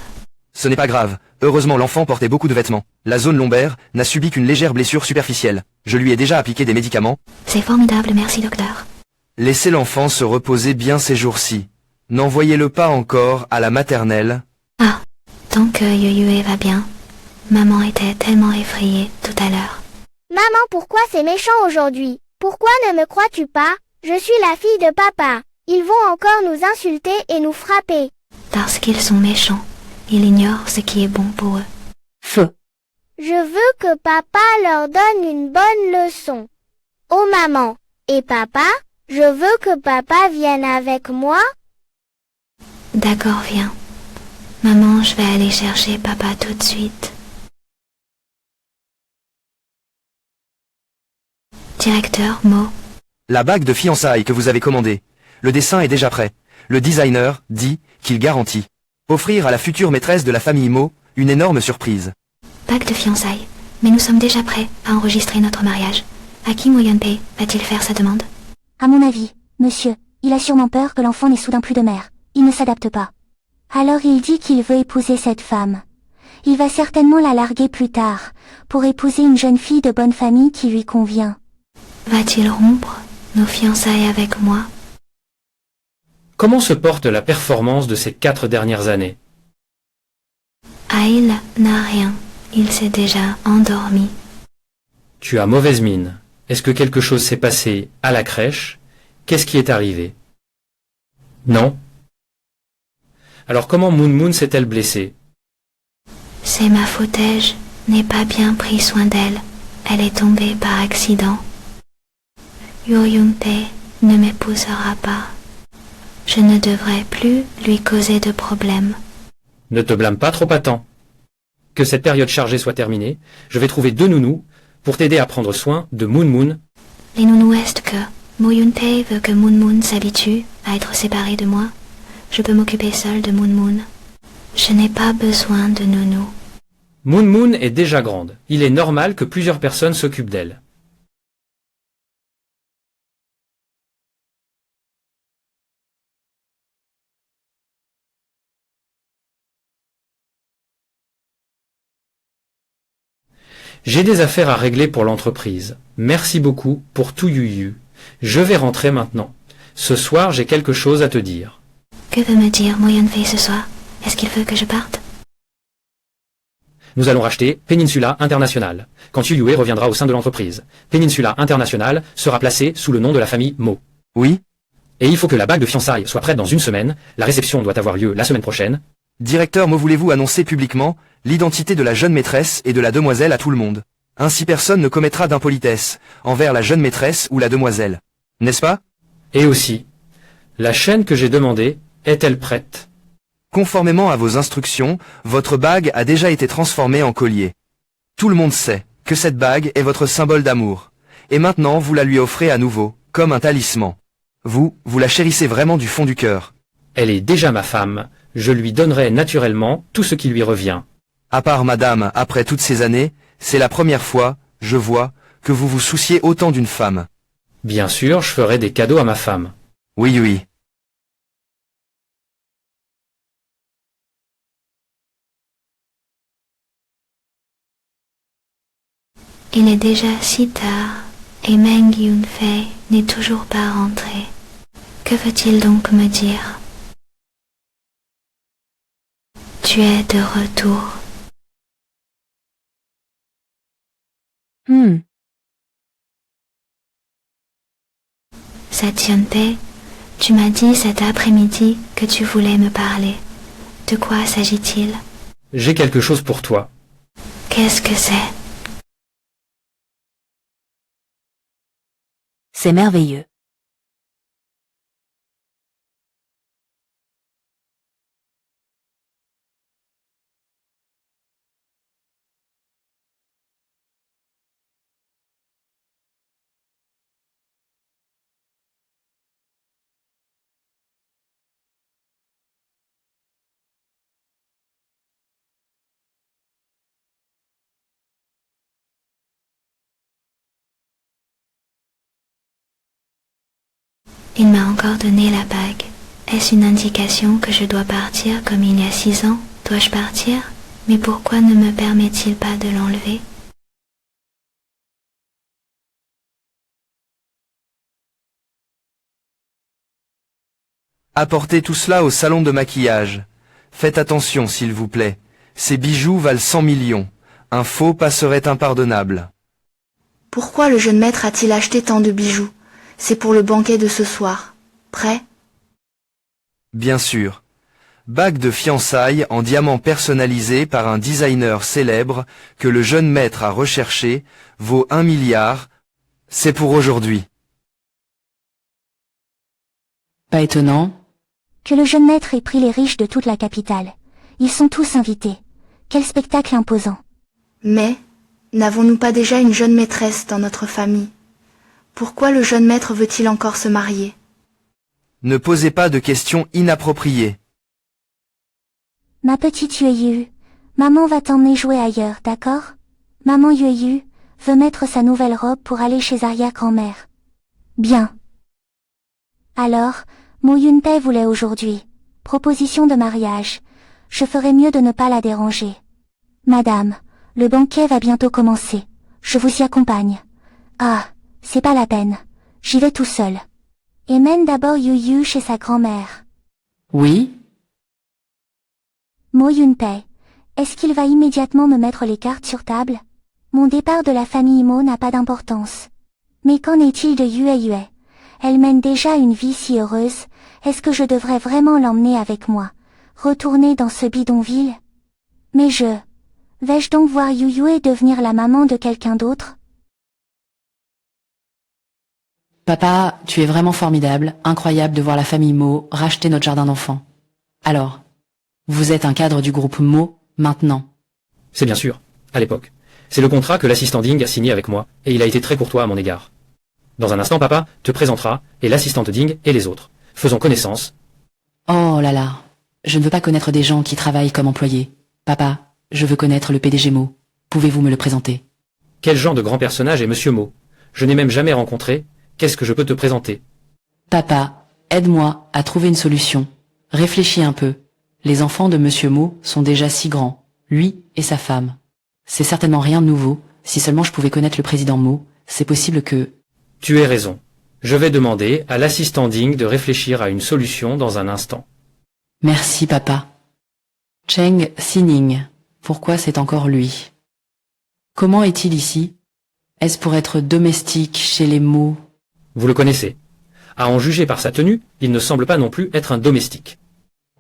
S7: Ce n'est pas grave. Heureusement, l'enfant portait beaucoup de vêtements. La zone lombaire n'a subi qu'une légère blessure superficielle. Je lui ai déjà appliqué des médicaments.
S3: C'est formidable, merci docteur.
S7: Laissez l'enfant se reposer bien ces jours-ci. N'envoyez-le pas encore à la maternelle.
S3: Ah, tant que Yoyu va bien. Maman était tellement effrayée tout à l'heure.
S2: Maman, pourquoi c'est méchant aujourd'hui? Pourquoi ne me crois-tu pas? Je suis la fille de papa. Ils vont encore nous insulter et nous frapper.
S3: Parce qu'ils sont méchants. Ils ignorent ce qui est bon pour eux.
S8: Feu.
S2: Je veux que papa leur donne une bonne leçon. Oh maman, et papa, je veux que papa vienne avec moi.
S3: D'accord, viens. Maman, je vais aller chercher papa tout de suite. Directeur, Mo.
S7: La bague de fiançailles que vous avez commandée. Le dessin est déjà prêt. Le designer dit qu'il garantit offrir à la future maîtresse de la famille Mo une énorme surprise.
S3: Bague de fiançailles. Mais nous sommes déjà prêts à enregistrer notre mariage. À qui Mo Yun-pei va-t-il faire sa demande?
S2: À mon avis, monsieur, il a sûrement peur que l'enfant n'ait soudain plus de mère. Il ne s'adapte pas. Alors il dit qu'il veut épouser cette femme. Il va certainement la larguer plus tard, pour épouser une jeune fille de bonne famille qui lui convient.
S3: Va-t-il rompre nos fiançailles avec moi?
S6: Comment se porte la performance de ces 4 dernières années?
S3: Aïl n'a rien. Il s'est déjà endormi.
S6: Tu as mauvaise mine. Est-ce que quelque chose s'est passé à la crèche? Qu'est-ce qui est arrivé? Non? Alors comment Moon Moon s'est-elle blessée?
S3: C'est ma faute, je n'ai pas bien pris soin d'elle. Elle est tombée par accident. Yoyu-pei ne m'épousera pas. Je ne devrais plus lui causer de problèmes.
S6: Ne te blâme pas trop à temps. Que cette période chargée soit terminée, je vais trouver 2 nounous pour t'aider à prendre soin de Moon Moon.
S3: Les nounous est que Mo Yun-pei veut que Moon Moon s'habitue à être séparée de moi. Je peux m'occuper seule de Moon Moon. Je n'ai pas besoin de nounou.
S6: Moon Moon est déjà grande. Il est normal que plusieurs personnes s'occupent d'elle. J'ai des affaires à régler pour l'entreprise. Merci beaucoup pour tout Yuyu. Je vais rentrer maintenant. Ce soir, j'ai quelque chose à te dire.
S3: Que veut me dire Mo Yun-fei ce soir? Est-ce qu'il veut que je parte?
S6: Nous allons racheter Peninsula International, quand Yu Yue reviendra au sein de l'entreprise. Peninsula International sera placée sous le nom de la famille Mo.
S7: Oui?
S6: Et il faut que la bague de fiançailles soit prête dans une semaine. La réception doit avoir lieu la semaine prochaine.
S7: Directeur Mo, voulez-vous annoncer publiquement l'identité de la jeune maîtresse et de la demoiselle à tout le monde? Ainsi personne ne commettra d'impolitesse envers la jeune maîtresse ou la demoiselle. N'est-ce pas?
S6: Et aussi, la chaîne que j'ai demandée, est-elle prête?
S7: Conformément à vos instructions, votre bague a déjà été transformée en collier. Tout le monde sait que cette bague est votre symbole d'amour. Et maintenant, vous la lui offrez à nouveau, comme un talisman. Vous la chérissez vraiment du fond du cœur.
S6: Elle est déjà ma femme. Je lui donnerai naturellement tout ce qui lui revient.
S7: À part madame, après toutes ces années, c'est la première fois, je vois, que vous vous souciez autant d'une femme.
S6: Bien sûr, je ferai des cadeaux à ma femme.
S7: Oui, oui.
S3: Il est déjà si tard et Meng Yun-fei n'est toujours pas rentré. Que veut-il donc me dire? Tu es de retour. Satyante, tu m'as dit cet après-midi que tu voulais me parler. De quoi s'agit-il?
S6: J'ai quelque chose pour toi.
S3: Qu'est-ce que c'est?
S8: C'est merveilleux.
S3: Il m'a encore donné la bague. Est-ce une indication que je dois partir comme il y a 6 ans? Dois-je partir? Mais pourquoi ne me permet-il pas de l'enlever?
S7: Apportez tout cela au salon de maquillage. Faites attention, s'il vous plaît. Ces bijoux valent 100 millions. Un faux pas serait impardonnable.
S9: Pourquoi le jeune maître a-t-il acheté tant de bijoux? C'est pour le banquet de ce soir. Prêt?
S7: Bien sûr. Bague de fiançailles en diamant personnalisé par un designer célèbre que le jeune maître a recherché, vaut 1 milliard. C'est pour aujourd'hui.
S1: Pas étonnant.
S5: Que le jeune maître ait pris les riches de toute la capitale. Ils sont tous invités. Quel spectacle imposant.
S9: Mais, n'avons-nous pas déjà une jeune maîtresse dans notre famille? Pourquoi le jeune maître veut-il encore se marier?
S7: Ne posez pas de questions inappropriées.
S5: Ma petite Yueyu, maman va t'emmener jouer ailleurs, d'accord? Maman Yueyu veut mettre sa nouvelle robe pour aller chez arrière-grand-mère. Bien. Alors, Mo Yun-pei voulait aujourd'hui. Proposition de mariage. Je ferais mieux de ne pas la déranger. Madame, le banquet va bientôt commencer. Je vous y accompagne. Ah, c'est pas la peine. J'y vais tout seul. Et mène d'abord Yuyu chez sa grand-mère.
S1: Oui?
S5: Mo Yun-pei, est-ce qu'il va immédiatement me mettre les cartes sur table? Mon départ de la famille Mo n'a pas d'importance. Mais qu'en est-il de Yue? Elle mène déjà une vie si heureuse, est-ce que je devrais vraiment l'emmener avec moi? Retourner dans ce bidonville? Mais vais-je donc voir Yue devenir la maman de quelqu'un d'autre?
S1: Papa, tu es vraiment formidable, incroyable de voir la famille Mo racheter notre jardin d'enfants. Alors, vous êtes un cadre du groupe Mo, maintenant.
S6: C'est bien sûr, à l'époque. C'est le contrat que l'assistant Ding a signé avec moi, et il a été très courtois à mon égard. Dans un instant, papa te présentera, et l'assistante Ding et les autres. Faisons connaissance.
S1: Oh là là, je ne veux pas connaître des gens qui travaillent comme employés. Papa, je veux connaître le PDG Mo. Pouvez-vous me le présenter?
S6: Quel genre de grand personnage est Monsieur Mo? Je n'ai même jamais rencontré. Qu'est-ce que je peux te présenter?
S1: Papa, aide-moi à trouver une solution. Réfléchis un peu. Les enfants de Monsieur Mo sont déjà si grands, lui et sa femme. C'est certainement rien de nouveau. Si seulement je pouvais connaître le président Mo, c'est possible que...
S6: Tu as raison. Je vais demander à l'assistant Ding de réfléchir à une solution dans un instant.
S1: Merci, papa. Cheng Xining. Pourquoi c'est encore lui? Comment est-il ici? Est-ce pour être domestique chez les Mo?
S6: Vous le connaissez. À en juger par sa tenue, il ne semble pas non plus être un domestique.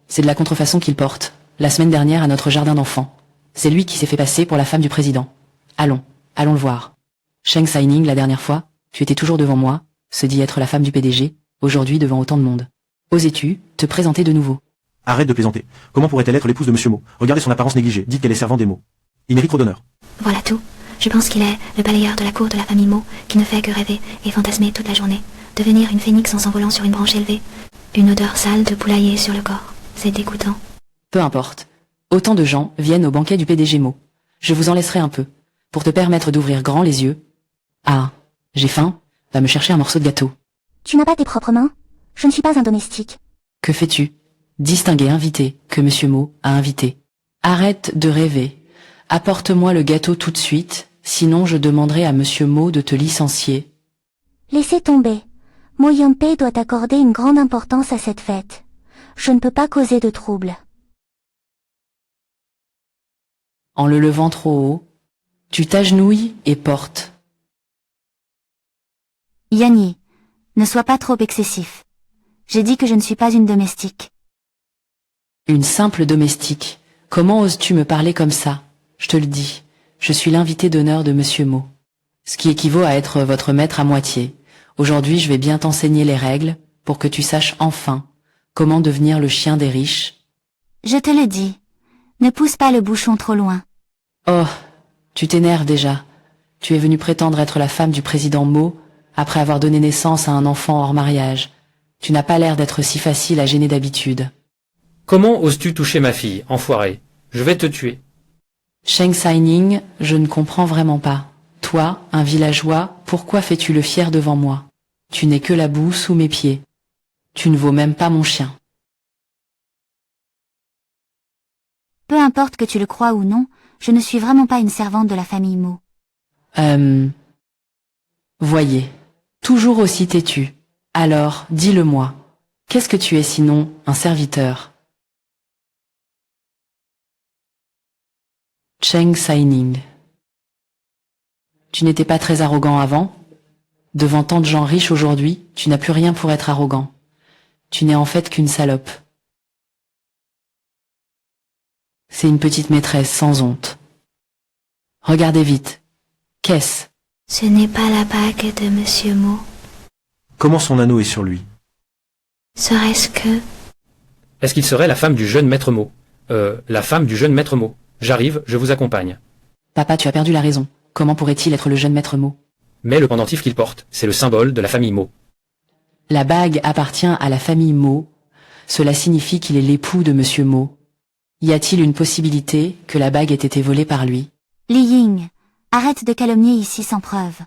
S1: C'est de la contrefaçon qu'il porte, la semaine dernière à notre jardin d'enfants. C'est lui qui s'est fait passer pour la femme du président. Allons le voir. Cheng Xining, la dernière fois, tu étais toujours devant moi, se dit être la femme du PDG, aujourd'hui devant autant de monde. Osais-tu te présenter de nouveau?
S4: Arrête de plaisanter. Comment pourrait-elle être l'épouse de Monsieur Mo? Regardez son apparence négligée. Dites qu'elle est servante des Mo. Il mérite trop d'honneur.
S3: Voilà tout. Je pense qu'il est le balayeur de la cour de la famille Mo, qui ne fait que rêver et fantasmer toute la journée. Devenir une phénix en s'envolant sur une branche élevée. Une odeur sale de poulailler sur le corps. C'est dégoûtant.
S1: Peu importe. Autant de gens viennent au banquet du PDG Mo. Je vous en laisserai un peu, pour te permettre d'ouvrir grand les yeux. Ah, j'ai faim, va me chercher un morceau de gâteau.
S5: Tu n'as pas tes propres mains? Je ne suis pas un domestique.
S1: Que fais-tu? Distingué invité que Monsieur Mo a invité. Arrête de rêver. Apporte-moi le gâteau tout de suite, sinon je demanderai à Monsieur Mo de te licencier.
S5: Laissez tomber. Mo Yunpei doit accorder une grande importance à cette fête. Je ne peux pas causer de troubles.
S1: En le levant trop haut, tu t'agenouilles et portes.
S5: Yanni, ne sois pas trop excessif. J'ai dit que je ne suis pas une domestique.
S1: Une simple domestique. Comment oses-tu me parler comme ça? Je te le dis, je suis l'invité d'honneur de Monsieur Mo. Ce qui équivaut à être votre maître à moitié. Aujourd'hui, je vais bien t'enseigner les règles pour que tu saches enfin comment devenir le chien des riches.
S5: Je te le dis. Ne pousse pas le bouchon trop loin.
S1: Oh, tu t'énerves déjà. Tu es venu prétendre être la femme du président Mo après avoir donné naissance à un enfant hors mariage. Tu n'as pas l'air d'être si facile à gêner d'habitude.
S6: Comment oses-tu toucher ma fille, enfoiré? Je vais te tuer.
S1: Cheng Xining, je ne comprends vraiment pas. Toi, un villageois, pourquoi fais-tu le fier devant moi? Tu n'es que la boue sous mes pieds. Tu ne vaux même pas mon chien.
S5: Peu importe que tu le crois ou non, je ne suis vraiment pas une servante de la famille Mo.
S1: Voyez, toujours aussi têtu. Alors, dis-le-moi. Qu'est-ce que tu es sinon, un serviteur? Cheng Xining. Tu n'étais pas très arrogant avant? Devant tant de gens riches aujourd'hui, tu n'as plus rien pour être arrogant. Tu n'es en fait qu'une salope. C'est une petite maîtresse sans honte. Regardez vite. Qu'est-ce?
S3: Ce n'est pas la bague de Monsieur Mo.
S4: Comment son anneau est sur lui?
S3: Serait-ce que...
S6: Est-ce qu'il serait la femme du jeune maître Mo? La femme du jeune maître Mo. J'arrive, je vous accompagne.
S1: Papa, tu as perdu la raison. Comment pourrait-il être le jeune maître Mo?
S6: Mais le pendentif qu'il porte, c'est le symbole de la famille Mo.
S1: La bague appartient à la famille Mo. Cela signifie qu'il est l'époux de Monsieur Mo. Y a-t-il une possibilité que la bague ait été volée par lui?
S5: Li Ying, arrête de calomnier ici sans preuve.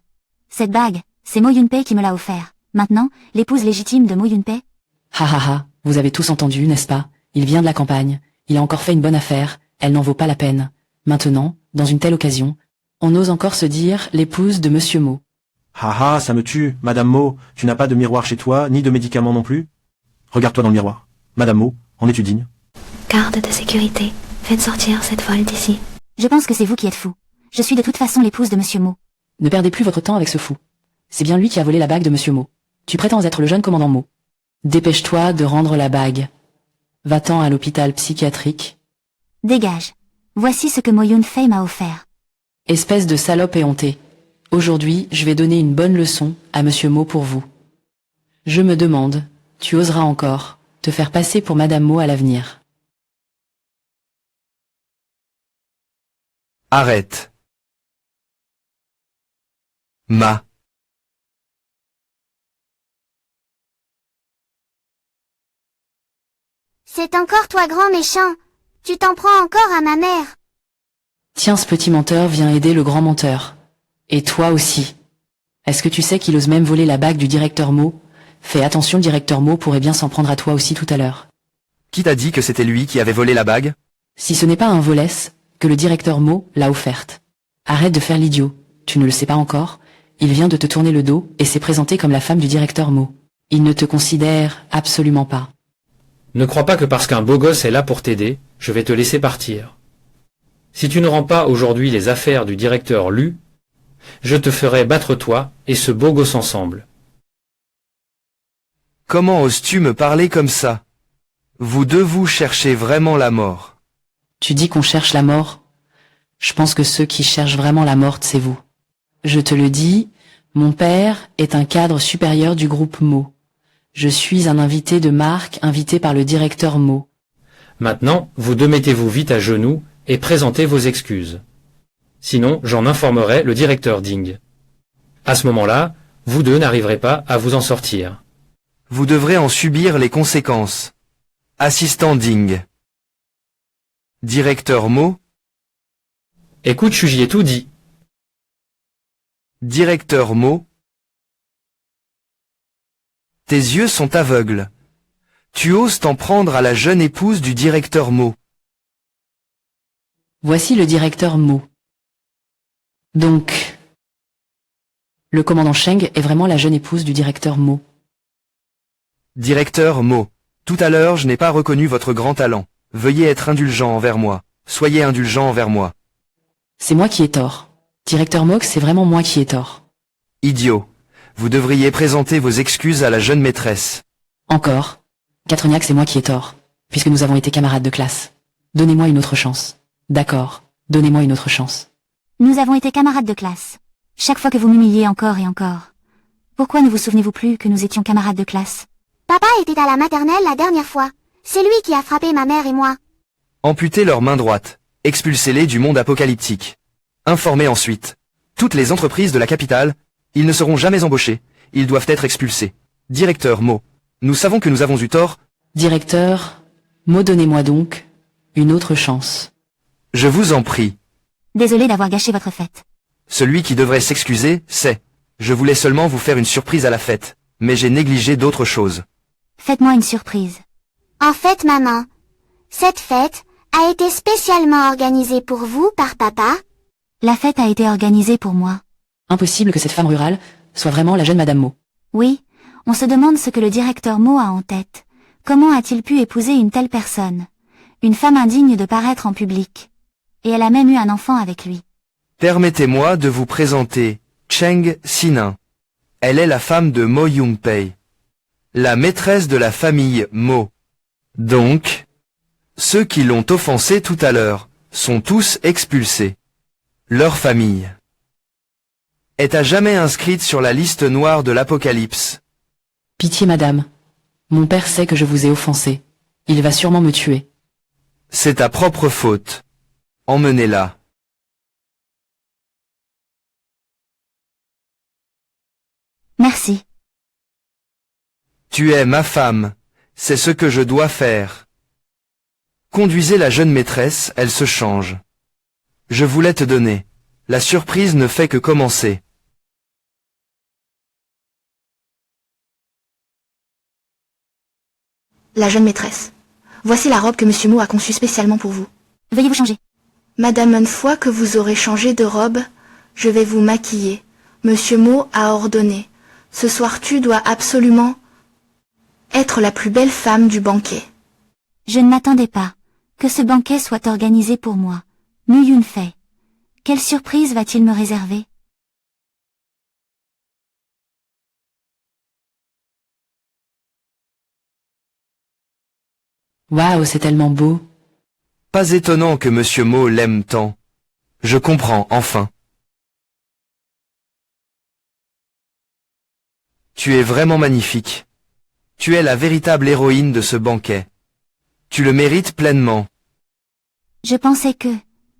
S5: Cette bague, c'est Mo Yunpei qui me l'a offert. Maintenant, l'épouse légitime de Mo Yunpei?
S1: Ha ha ha, vous avez tous entendu, n'est-ce pas? Il vient de la campagne. Il a encore fait une bonne affaire. Elle n'en vaut pas la peine. Maintenant, dans une telle occasion, on ose encore se dire l'épouse de Monsieur Mo.
S4: Ah ah, ça me tue. Madame Mo, tu n'as pas de miroir chez toi, ni de médicaments non plus? Regarde-toi dans le miroir. Madame Mo, en es-tu digne?
S3: Garde de sécurité, faites sortir cette folle d'ici.
S5: Je pense que c'est vous qui êtes fou. Je suis de toute façon l'épouse de Monsieur Mo.
S1: Ne perdez plus votre temps avec ce fou. C'est bien lui qui a volé la bague de Monsieur Mo. Tu prétends être le jeune commandant Mo. Dépêche-toi de rendre la bague. Va-t'en à l'hôpital psychiatrique.
S5: Dégage. Voici ce que Mo Yunpei m'a offert.
S1: Espèce de salope éhontée. Aujourd'hui, je vais donner une bonne leçon à Monsieur Mo pour vous. Je me demande, tu oseras encore te faire passer pour Madame Mo à l'avenir.
S7: Arrête. Ma.
S2: C'est encore toi grand méchant. Tu t'en prends encore à ma mère.
S1: Tiens, ce petit menteur vient aider le grand menteur. Et toi aussi. Est-ce que tu sais qu'il ose même voler la bague du directeur Mo? Fais attention, le directeur Mo pourrait bien s'en prendre à toi aussi tout à l'heure.
S7: Qui t'a dit que c'était lui qui avait volé la bague?
S1: Si ce n'est pas un volesse, que le directeur Mo l'a offerte. Arrête de faire l'idiot, tu ne le sais pas encore, Il vient de te tourner le dos et s'est présenté comme la femme du directeur Mo. Il ne te considère absolument pas.
S6: Ne crois pas que parce qu'un beau gosse est là pour t'aider, je vais te laisser partir. Si tu ne rends pas aujourd'hui les affaires du directeur Lu, je te ferai battre toi et ce beau gosse ensemble.
S7: Comment oses-tu me parler comme ça? Vous deux vous cherchez vraiment la mort.
S1: Tu dis qu'on cherche la mort. Je pense que ceux qui cherchent vraiment la morte, c'est vous. Je te le dis, mon père est un cadre supérieur du groupe Mo. Je suis un invité de marque invité par le directeur Mo.
S6: Maintenant, vous deux mettez-vous vite à genoux et présentez vos excuses. Sinon, j'en informerai le directeur Ding. À ce moment-là, vous deux n'arriverez pas à vous en sortir.
S7: Vous devrez en subir les conséquences. Assistant Ding. Directeur Mo.
S6: Écoute, j'y ai tout dit.
S7: Directeur Mo. Tes yeux sont aveugles. Tu oses t'en prendre à la jeune épouse du directeur Mo.
S1: Voici le directeur Mo. Donc, le commandant Sheng est vraiment la jeune épouse du directeur Mo.
S7: Directeur Mo. Tout à l'heure, je n'ai pas reconnu votre grand talent. Veuillez être indulgent envers moi. Soyez indulgent envers moi.
S1: C'est moi qui ai tort. Directeur Mo, c'est vraiment moi qui ai tort.
S7: Idiot. Vous devriez présenter vos excuses à la jeune maîtresse.
S1: Encore. Catroniac, c'est moi qui ai tort, puisque nous avons été camarades de classe. Donnez-moi une autre chance. D'accord, donnez-moi une autre chance.
S5: Nous avons été camarades de classe. Chaque fois que vous m'humiliez encore et encore. Pourquoi ne vous souvenez-vous plus que nous étions camarades de classe?
S2: Papa était à la maternelle la dernière fois. C'est lui qui a frappé ma mère et moi.
S7: Amputez leur main droite. Expulsez-les du monde apocalyptique. Informez ensuite. Toutes les entreprises de la capitale, ils ne seront jamais embauchés. Ils doivent être expulsés. Directeur Mo. Nous savons que nous avons eu tort.
S1: Directeur, Mo, donnez-moi donc une autre chance.
S7: Je vous en prie.
S5: Désolé d'avoir gâché votre fête.
S7: Celui qui devrait s'excuser, c'est. Je voulais seulement vous faire une surprise à la fête. Mais j'ai négligé d'autres choses.
S5: Faites-moi une surprise.
S2: En fait, maman, cette fête a été spécialement organisée pour vous par papa.
S5: La fête a été organisée pour moi.
S1: Impossible que cette femme rurale soit vraiment la jeune Madame Mo.
S5: Oui, on se demande ce que le directeur Mo a en tête. Comment a-t-il pu épouser une telle personne? Une femme indigne de paraître en public. Et elle a même eu un enfant avec lui.
S7: Permettez-moi de vous présenter Cheng Sinan. Elle est la femme de Mo Yunpei, la maîtresse de la famille Mo. Donc, ceux qui l'ont offensée tout à l'heure sont tous expulsés. Leur famille est à jamais inscrite sur la liste noire de l'Apocalypse.
S1: Pitié, madame. Mon père sait que je vous ai offensé. Il va sûrement me tuer.
S7: C'est ta propre faute. Emmenez-la.
S5: Merci.
S7: Tu es ma femme, c'est ce que je dois faire. Conduisez la jeune maîtresse, elle se change. Je voulais te donner. La surprise ne fait que commencer.
S9: La jeune maîtresse. Voici la robe que Monsieur Mo a conçue spécialement pour vous.
S5: Veuillez vous changer.
S9: Madame, une fois que vous aurez changé de robe, je vais vous maquiller. Monsieur Mo a ordonné. Ce soir tu dois absolument être la plus belle femme du banquet.
S5: Je ne m'attendais pas que ce banquet soit organisé pour moi. Mu Yunfei. Quelle surprise va-t-il me réserver?
S1: Waouh, c'est tellement beau.
S7: Pas étonnant que Monsieur Mo l'aime tant. Je comprends, enfin. Tu es vraiment magnifique. Tu es la véritable héroïne de ce banquet. Tu le mérites pleinement.
S5: Je pensais que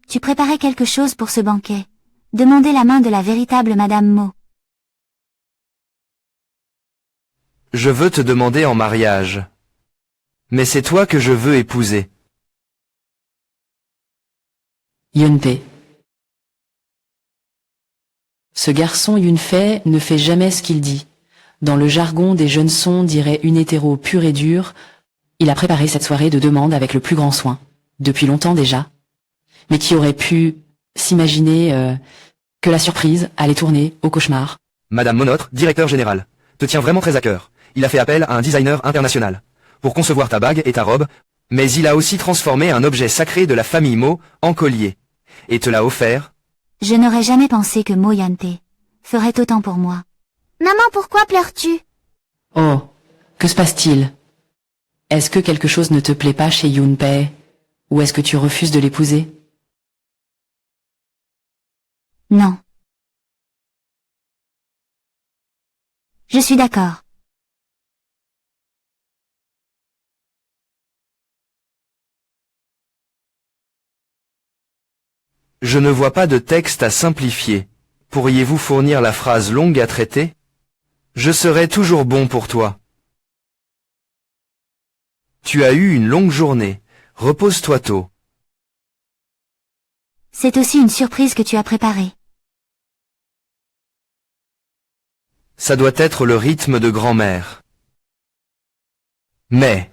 S5: tu préparais quelque chose pour ce banquet. Demandez la main de la véritable Madame Mo.
S7: Je veux te demander en mariage. Mais c'est toi que je veux épouser.
S1: Yunpei. Ce garçon Yunfei ne fait jamais ce qu'il dit. Dans le jargon des jeunes sons dirait une hétéro pure et dure, il a préparé cette soirée de demande avec le plus grand soin, depuis longtemps déjà. Mais qui aurait pu s'imaginer que la surprise allait tourner au cauchemar,
S7: Madame Monotre, directeur général, te tient vraiment très à cœur. Il a fait appel à un designer international pour concevoir ta bague et ta robe, mais il a aussi transformé un objet sacré de la famille Mo en collier. Et te l'a offert.
S5: Je n'aurais jamais pensé que Mo Yante ferait autant pour moi.
S2: Maman, pourquoi pleures-tu?
S1: Oh, que se passe-t-il? Est-ce que quelque chose ne te plaît pas chez Yunpei? Ou est-ce que tu refuses de l'épouser?
S5: Non. Je suis d'accord.
S7: Je ne vois pas de texte à simplifier. Pourriez-vous fournir la phrase longue à traiter? Je serai toujours bon pour toi. Tu as eu une longue journée. Repose-toi tôt.
S5: C'est aussi une surprise que tu as préparée.
S7: Ça doit être le rythme de grand-mère. Mais...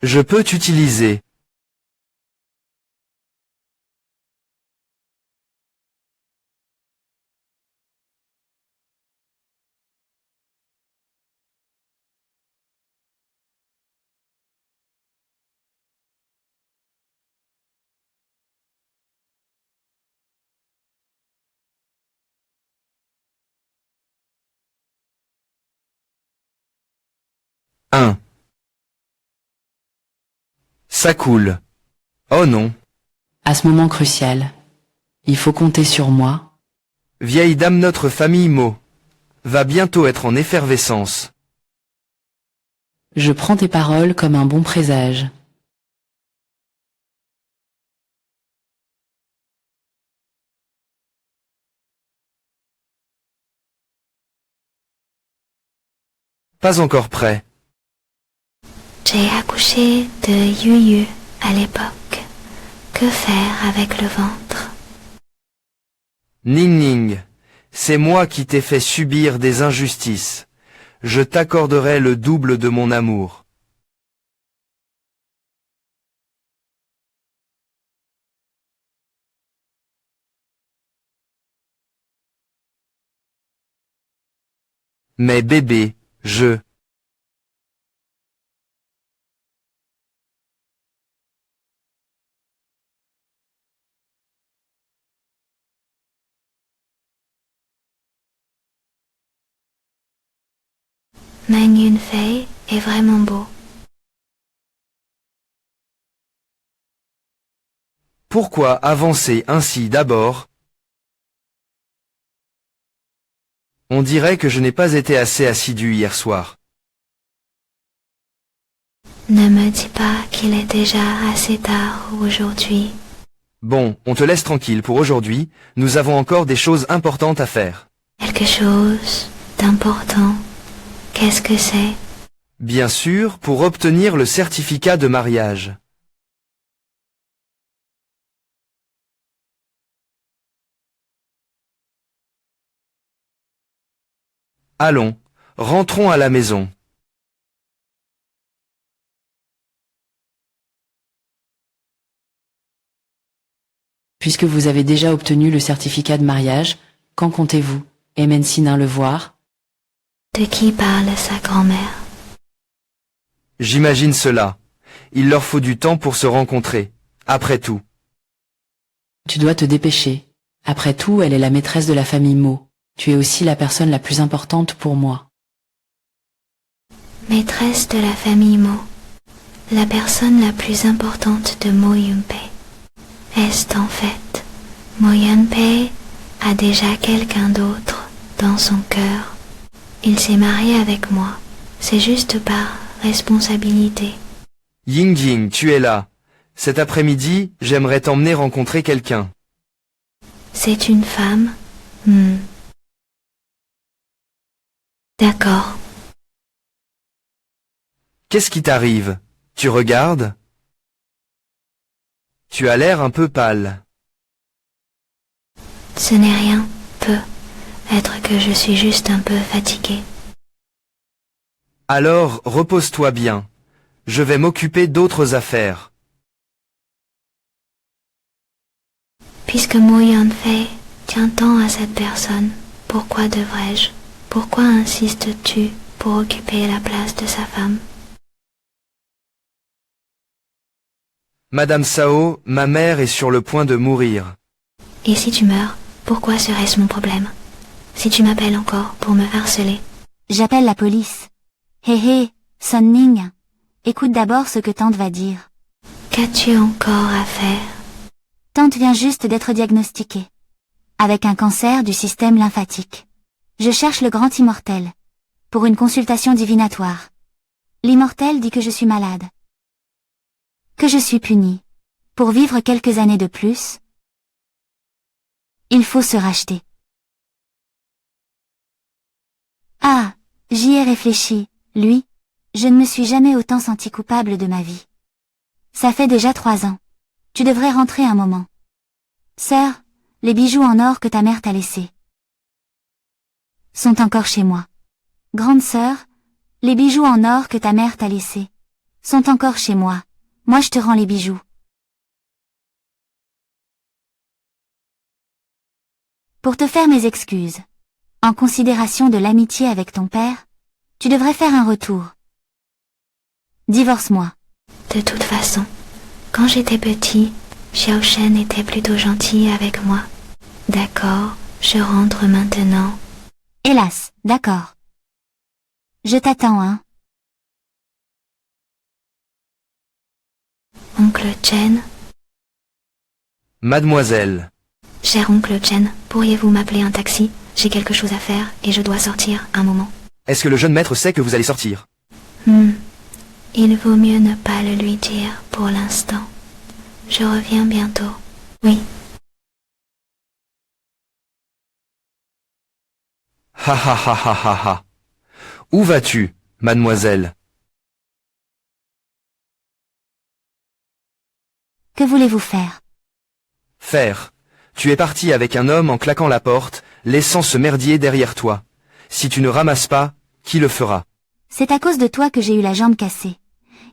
S7: Je peux t'utiliser. Un. Ça coule. Oh non.
S1: À ce moment crucial, il faut compter sur moi.
S7: Vieille dame, notre famille Mo va bientôt être en effervescence.
S1: Je prends tes paroles comme un bon présage.
S7: Pas encore prêt.
S3: J'ai accouché de Yuyu à l'époque. Que faire avec le ventre?
S7: Ning Ning, c'est moi qui t'ai fait subir des injustices. Je t'accorderai le double de mon amour. Mais bébé, je...
S3: Meng Yunfei est vraiment beau.
S7: Pourquoi avancer ainsi d'abord? On dirait que je n'ai pas été assez assidu hier soir.
S3: Ne me dis pas qu'il est déjà assez tard aujourd'hui.
S7: Bon, on te laisse tranquille pour aujourd'hui, nous avons encore des choses importantes à faire.
S3: Quelque chose d'important. Qu'est-ce que c'est?
S7: Bien sûr, pour obtenir le certificat de mariage. Allons, rentrons à la maison.
S1: Puisque vous avez déjà obtenu le certificat de mariage, quand comptez-vous, Sinin, le voir?
S3: De qui parle sa grand-mère?
S7: J'imagine cela. Il leur faut du temps pour se rencontrer. Après tout.
S1: Tu dois te dépêcher. Après tout, elle est la maîtresse de la famille Mo. Tu es aussi la personne la plus importante pour moi.
S3: Maîtresse de la famille Mo. La personne la plus importante de Mo Yunpei. Est-ce en fait, Mo Yunpei a déjà quelqu'un d'autre dans son cœur? Il s'est marié avec moi. C'est juste par responsabilité.
S7: Ying Ying, tu es là. Cet après-midi, j'aimerais t'emmener rencontrer quelqu'un.
S3: C'est une femme? D'accord.
S7: Qu'est-ce qui t'arrive? Tu regardes? Tu as l'air un peu pâle.
S3: Ce n'est rien. Peut être que je suis juste un peu fatiguée.
S7: Alors, repose-toi bien. Je vais m'occuper d'autres affaires.
S3: Puisque Mo Yunfei tient tant à cette personne, pourquoi devrais-je? Pourquoi insistes-tu pour occuper la place de sa femme?
S7: Madame Sao, ma mère est sur le point de mourir.
S3: Et si tu meurs, pourquoi serait-ce mon problème? Si tu m'appelles encore pour me harceler.
S5: J'appelle la police. Hé hé, Son Ning. Écoute d'abord ce que tante va dire.
S3: Qu'as-tu encore à faire?
S5: Tante vient juste d'être diagnostiquée. Avec un cancer du système lymphatique. Je cherche le grand immortel. Pour une consultation divinatoire. L'immortel dit que je suis malade. Que je suis punie. Pour vivre quelques années de plus. Il faut se racheter. Ah, j'y ai réfléchi, lui. Je ne me suis jamais autant senti coupable de ma vie. Ça fait déjà 3 ans. Tu devrais rentrer un moment. Sœur, les bijoux en or que ta mère t'a laissés sont encore chez moi. Grande sœur, les bijoux en or que ta mère t'a laissés sont encore chez moi. Moi je te rends les bijoux. Pour te faire mes excuses, en considération de l'amitié avec ton père, tu devrais faire un retour. Divorce-moi.
S3: De toute façon, quand j'étais petit, Xiao Shen était plutôt gentil avec moi. D'accord, je rentre maintenant.
S5: Hélas, d'accord. Je t'attends, hein.
S3: Oncle Chen,
S7: Mademoiselle.
S3: cher oncle Chen, pourriez-vous m'appeler un taxi? J'ai quelque chose à faire et je dois sortir un moment.
S7: Est-ce que le jeune maître sait que vous allez sortir?
S3: Il vaut mieux ne pas le lui dire pour l'instant. Je reviens bientôt. Oui.
S7: Ha ha ha ha ha ha. Où vas-tu, mademoiselle?
S5: Que voulez-vous faire?
S7: Faire. Tu es parti avec un homme en claquant la porte, laissant ce merdier derrière toi. Si tu ne ramasses pas, qui le fera?
S5: C'est à cause de toi que j'ai eu la jambe cassée.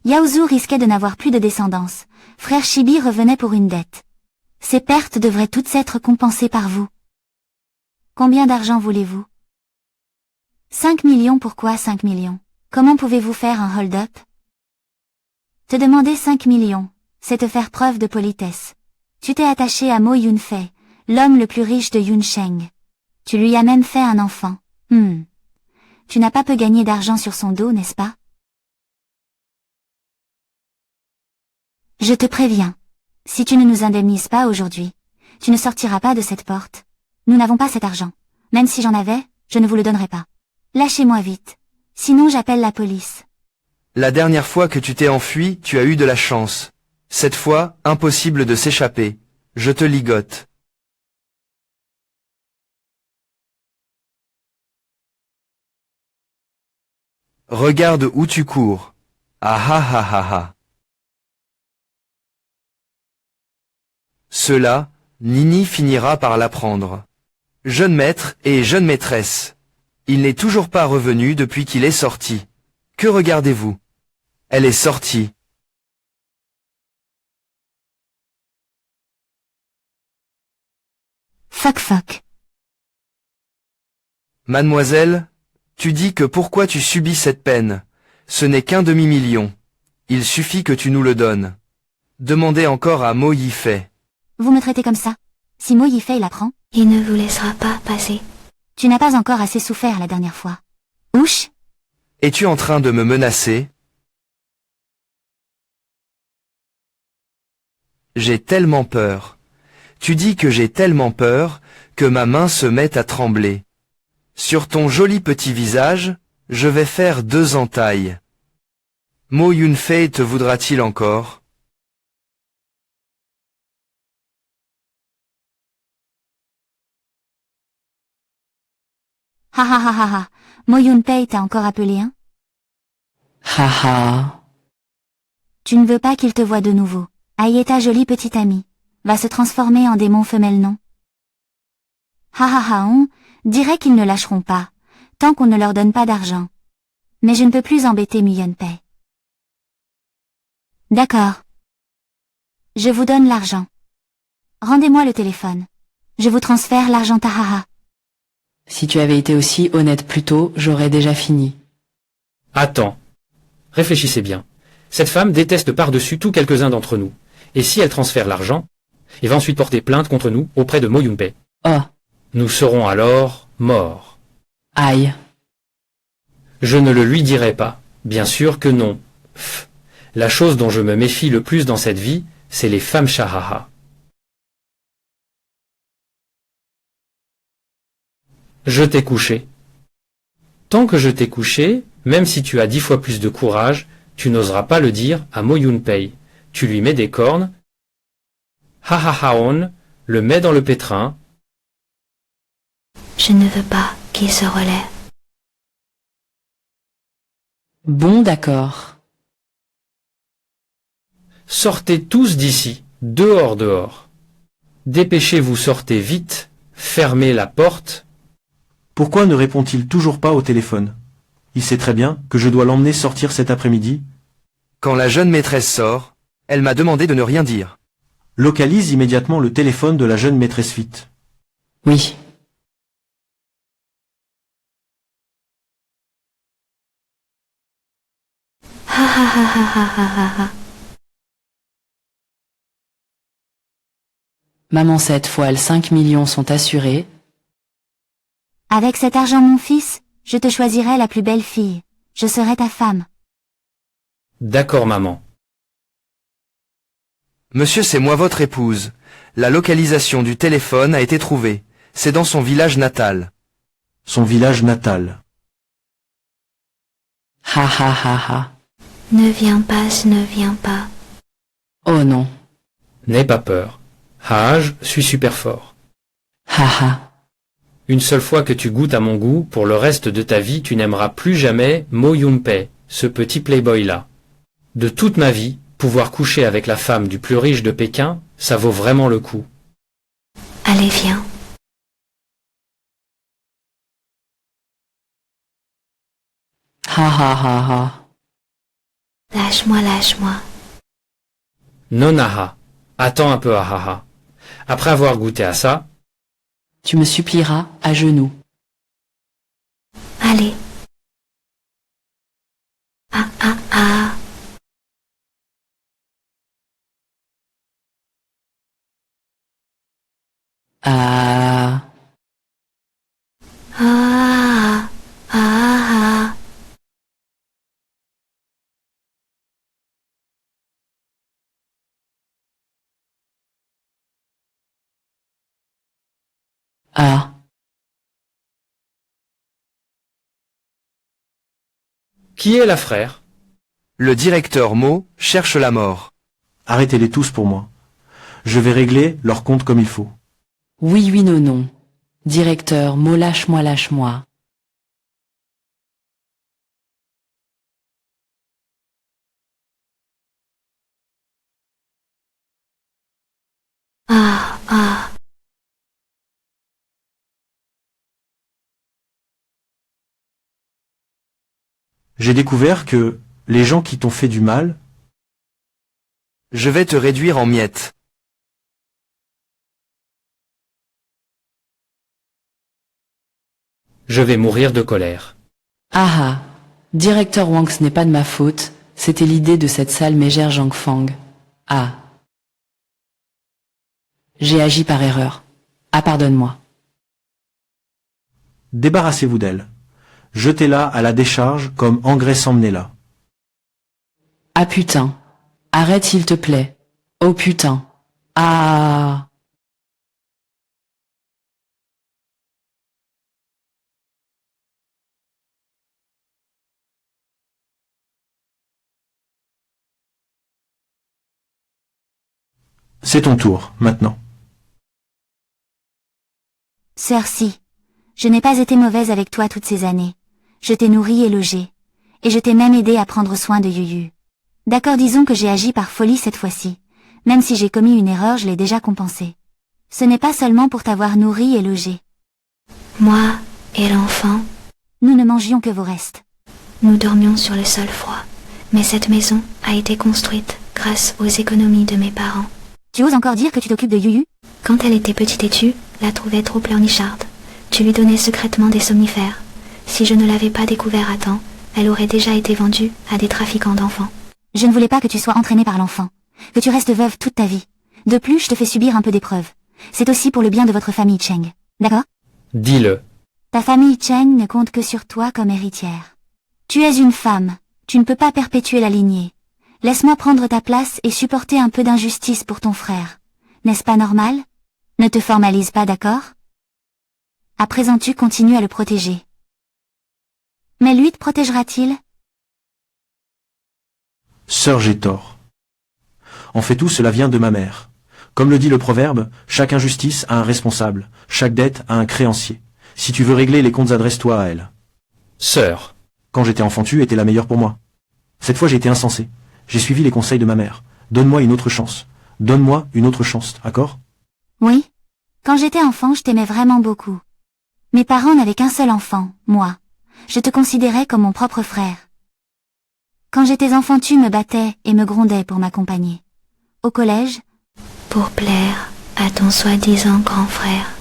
S5: Yaozu risquait de n'avoir plus de descendance. Frère Chibi revenait pour une dette. Ces pertes devraient toutes être compensées par vous. Combien d'argent voulez-vous? 5 millions. Pourquoi 5 millions? Comment pouvez-vous faire un hold-up? Te demander 5 millions, c'est te faire preuve de politesse. Tu t'es attaché à Mo Yunfei, l'homme le plus riche de Yunsheng. Tu lui as même fait un enfant. Tu n'as pas peu gagné d'argent sur son dos, n'est-ce pas? Je te préviens. Si tu ne nous indemnises pas aujourd'hui, tu ne sortiras pas de cette porte. Nous n'avons pas cet argent. Même si j'en avais, je ne vous le donnerai pas. Lâchez-moi vite. Sinon j'appelle la police.
S7: La dernière fois que tu t'es enfui, tu as eu de la chance. Cette fois, impossible de s'échapper. Je te ligote. Regarde où tu cours. Ah ah ah ah ah. Cela, Nini finira par l'apprendre. Jeune maître et jeune maîtresse. Il n'est toujours pas revenu depuis qu'il est sorti. Que regardez-vous? Elle est sortie.
S5: Fuck.
S7: Mademoiselle, tu dis que pourquoi tu subis cette peine? Ce n'est qu'un demi-million. Il suffit que tu nous le donnes. Demandez encore à Mo Yifei.
S5: Vous me traitez comme ça? Si Mo Yifei l'apprend?
S3: Il ne vous laissera pas passer.
S5: Tu n'as pas encore assez souffert la dernière fois. Ouch!
S7: Es-tu en train de me menacer? J'ai tellement peur. Tu dis que j'ai tellement peur, que ma main se met à trembler. Sur ton joli petit visage, je vais faire 2 entailles. Mo Yunfei te voudra-t-il encore?
S5: Ha ha ha ha ha. Mo Yunpei t'a encore appelé, hein?
S1: Haha.
S5: Tu ne veux pas qu'il te voie de nouveau. Aïe, ta jolie petite amie va se transformer en démon femelle, non? Ha ha ha, on dirait qu'ils ne lâcheront pas, tant qu'on ne leur donne pas d'argent. Mais je ne peux plus embêter Mu Yunpei. D'accord. Je vous donne l'argent. Rendez-moi le téléphone. Je vous transfère l'argent Tahaha.
S1: Si tu avais été aussi honnête plus tôt, j'aurais déjà fini.
S6: Attends. Réfléchissez bien. Cette femme déteste par-dessus tout quelques-uns d'entre nous. Et si elle transfère l'argent, et va ensuite porter plainte contre nous auprès de Mo Yun-pei,
S1: Oh,
S6: nous serons alors morts.
S1: aïe.
S6: Je ne le lui dirai pas. Bien sûr que non. Pff. La chose dont je me méfie le plus dans cette vie, c'est les femmes shahaha. Je t'ai couché. Tant que je t'ai couché, même si tu as 10 fois plus de courage, tu n'oseras pas le dire à Mo Yun-pei. Tu lui mets des cornes. Ha-ha-ha-on le met dans le pétrin.
S3: Je ne veux pas qu'il se relève.
S1: Bon, d'accord.
S6: Sortez tous d'ici, dehors, dehors. Dépêchez-vous, sortez vite, fermez la porte.
S4: Pourquoi ne répond-il toujours pas au téléphone? Il sait très bien que je dois l'emmener sortir cet après-midi.
S7: Quand la jeune maîtresse sort, elle m'a demandé de ne rien dire.
S4: Localise immédiatement le téléphone de la jeune maîtresse Fit.
S1: Oui.
S3: Ha ha ha ha ha ha ha ha.
S1: Maman, cette fois, 5 millions sont assurés.
S5: Avec cet argent, mon fils, je te choisirai la plus belle fille. Je serai ta femme.
S6: D'accord, maman.
S7: Monsieur, c'est moi votre épouse. La localisation du téléphone a été trouvée. C'est dans son village natal.
S4: Son village natal.
S1: Ha ha ha ha.
S3: Ne viens pas, ne viens pas.
S1: Oh non.
S6: N'aie pas peur. Haj, suis super fort.
S1: Ha ha.
S6: Une seule fois que tu goûtes à mon goût, pour le reste de ta vie, tu n'aimeras plus jamais Mo Yun-pei, ce petit playboy-là. De toute ma vie, pouvoir coucher avec la femme du plus riche de Pékin, ça vaut vraiment le coup.
S3: Allez, viens.
S1: Ha ha ha ha.
S3: Lâche-moi, lâche-moi.
S6: Nonaha. Attends un peu, ahaha. Après avoir goûté à ça,
S1: Tu me supplieras à genoux.
S3: Allez. Ah ah ah.
S1: Ah.
S3: Ah ah ah.
S1: Ah.
S6: qui est la frère?
S7: Le directeur Mo cherche la mort.
S4: Arrêtez-les tous pour moi. Je vais régler leur compte comme il faut.
S1: Oui, oui, non, non. Directeur, mot lâche-moi, lâche-moi.
S3: Ah ah.
S4: J'ai découvert que les gens qui t'ont fait du mal,
S7: Je vais te réduire en miettes.
S6: Je vais mourir de colère.
S1: Ah ah. Directeur Wang, ce n'est pas de ma faute. C'était l'idée de cette sale mégère Zhang Fang. Ah. J'ai agi par erreur. Ah, pardonne-moi.
S4: débarrassez-vous d'elle. Jetez-la à la décharge comme engraissant Mnella.
S1: Ah putain. Arrête s'il te plaît. Oh putain. Ah.
S4: C'est ton tour, maintenant.
S5: Sœur Si, je n'ai pas été mauvaise avec toi toutes ces années. Je t'ai nourrie et logée. Et je t'ai même aidé à prendre soin de Yuyu. D'accord, disons que j'ai agi par folie cette fois-ci. Même si j'ai commis une erreur, je l'ai déjà compensée. Ce n'est pas seulement pour t'avoir nourrie et logée.
S3: Moi et l'enfant,
S5: Nous ne mangions que vos restes.
S3: nous dormions sur le sol froid. Mais cette maison a été construite grâce aux économies de mes parents.
S5: Tu oses encore dire que tu t'occupes de Yuyu?
S3: Quand elle était petite et tu la trouvais trop pleurnicharde, tu lui donnais secrètement des somnifères. Si je ne l'avais pas découvert à temps, elle aurait déjà été vendue à des trafiquants d'enfants.
S5: Je ne voulais pas que tu sois entraînée par l'enfant, que tu restes veuve toute ta vie. De plus, je te fais subir un peu d'épreuves. C'est aussi pour le bien de votre famille Cheng. D'accord?
S6: Dis-le.
S5: Ta famille Cheng ne compte que sur toi comme héritière. Tu es une femme, tu ne peux pas perpétuer la lignée. Laisse-moi prendre ta place et supporter un peu d'injustice pour ton frère. N'est-ce pas normal? Ne te formalise pas, d'accord? À présent tu continues à le protéger. Mais lui te protégera-t-il?
S4: Sœur, j'ai tort. En fait tout, cela vient de ma mère. Comme le dit le proverbe, chaque injustice a un responsable, chaque dette a un créancier. Si tu veux régler les comptes, adresse-toi à elle.
S6: Sœur.
S4: Quand j'étais enfant, tu étais la meilleure pour moi. Cette fois, j'ai été insensé. J'ai suivi les conseils de ma mère. Donne-moi une autre chance. Donne-moi une autre chance, d'accord?
S5: Oui. Quand j'étais enfant, je t'aimais vraiment beaucoup. Mes parents n'avaient qu'un seul enfant, moi. Je te considérais comme mon propre frère. Quand j'étais enfant, tu me battais et me grondais pour m'accompagner. Au collège,
S3: Pour plaire à ton soi-disant grand frère.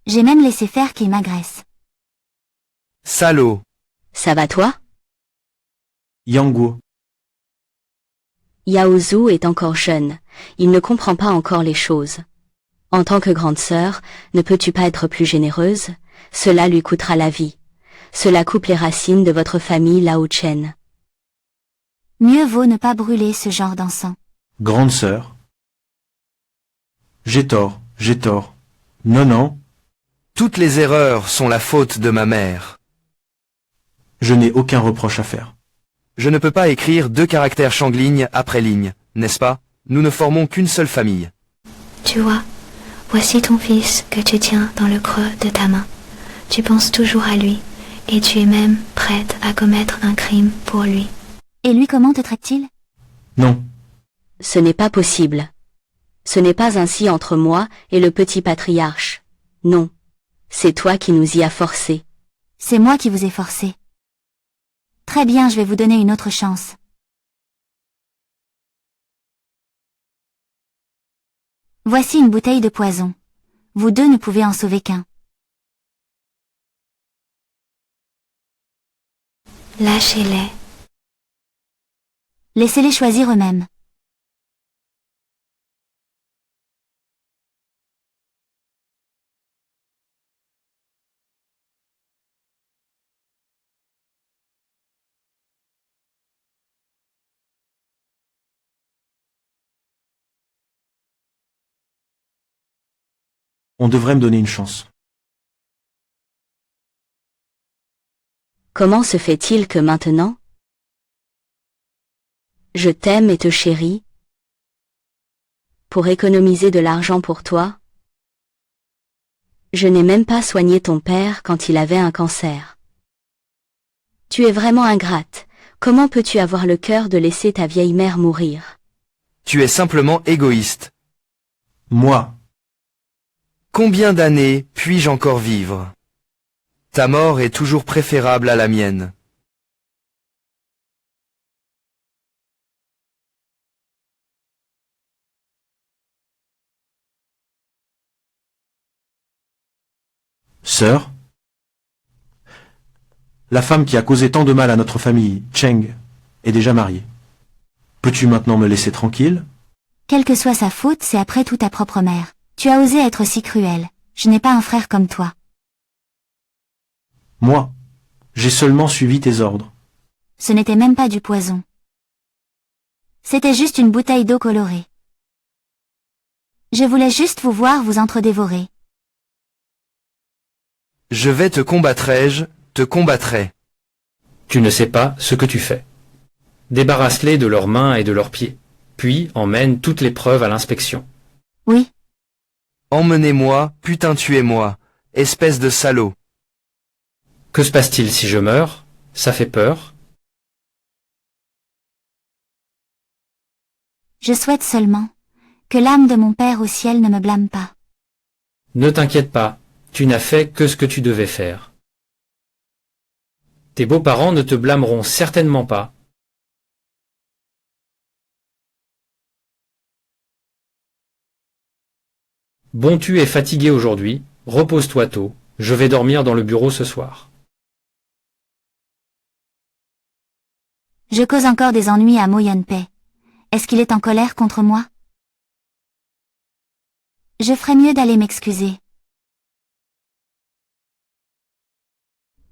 S5: j'ai même laissé faire qu'il m'agresse.
S7: Salaud.
S10: Ça va toi?
S4: Yang.
S10: Yao Zhu est encore jeune, il ne comprend pas encore les choses. En tant que grande sœur, ne peux-tu pas être plus généreuse? Cela lui coûtera la vie. Cela coupe les racines de votre famille Lao Chen.
S5: Mieux vaut ne pas brûler ce genre d'encens.
S4: Grande sœur. J'ai tort, j'ai tort. Non, non,
S7: Toutes les erreurs sont la faute de ma mère.
S4: je n'ai aucun reproche à faire.
S7: Je ne peux pas écrire 2 caractères Shang ligne après ligne, n'est-ce pas? Nous ne formons qu'une seule famille.
S3: Tu vois, voici ton fils que tu tiens dans le creux de ta main. Tu penses toujours à lui, et tu es même prête à commettre un crime pour lui.
S5: Et lui, comment te traite-t-il?
S4: Non,
S10: Ce n'est pas possible. Ce n'est pas ainsi entre moi et le petit patriarche. Non. C'est toi qui nous y as forcés.
S5: C'est moi qui vous ai forcé. Très bien, je vais vous donner une autre chance. Voici une bouteille de poison. Vous deux ne pouvez en sauver qu'un.
S3: Lâchez-les.
S5: Laissez-les choisir eux-mêmes.
S4: on devrait me donner une chance.
S10: Comment se fait-il que maintenant? Je t'aime et te chéris. Pour économiser de l'argent pour toi. Je n'ai même pas soigné ton père quand il avait un cancer. Tu es vraiment ingrate. Comment peux-tu avoir le cœur de laisser ta vieille mère mourir?
S7: Tu es simplement égoïste.
S4: Moi,
S7: Combien d'années puis-je encore vivre? Ta mort est toujours préférable à la mienne.
S4: sœur, la femme qui a causé tant de mal à notre famille, Cheng, est déjà mariée. Peux-tu maintenant me laisser tranquille?
S5: Quelle que soit sa faute, c'est après tout ta propre mère. Tu as osé être si cruel. Je n'ai pas un frère comme toi.
S4: Moi, j'ai seulement suivi tes ordres.
S5: Ce n'était même pas du poison. C'était juste une bouteille d'eau colorée. Je voulais juste vous voir vous entre-dévorer.
S7: Je vais te combattrai-je, te combattrai.
S6: Tu ne sais pas ce que tu fais. Débarrasse-les de leurs mains et de leurs pieds, puis emmène toutes les preuves à l'inspection.
S5: Oui,
S7: Emmenez-moi, putain tuez-moi, espèce de salaud.
S6: Que se passe-t-il si je meurs? Ça fait peur.
S5: je souhaite seulement que l'âme de mon père au ciel ne me blâme pas.
S6: Ne t'inquiète pas, tu n'as fait que ce que tu devais faire. Tes beaux-parents ne te blâmeront certainement pas. Bon, tu es fatigué aujourd'hui, repose-toi tôt, je vais dormir dans le bureau ce soir.
S5: Je cause encore des ennuis à Mo Yun-pei. Est-ce qu'il est en colère contre moi? Je ferais mieux d'aller m'excuser.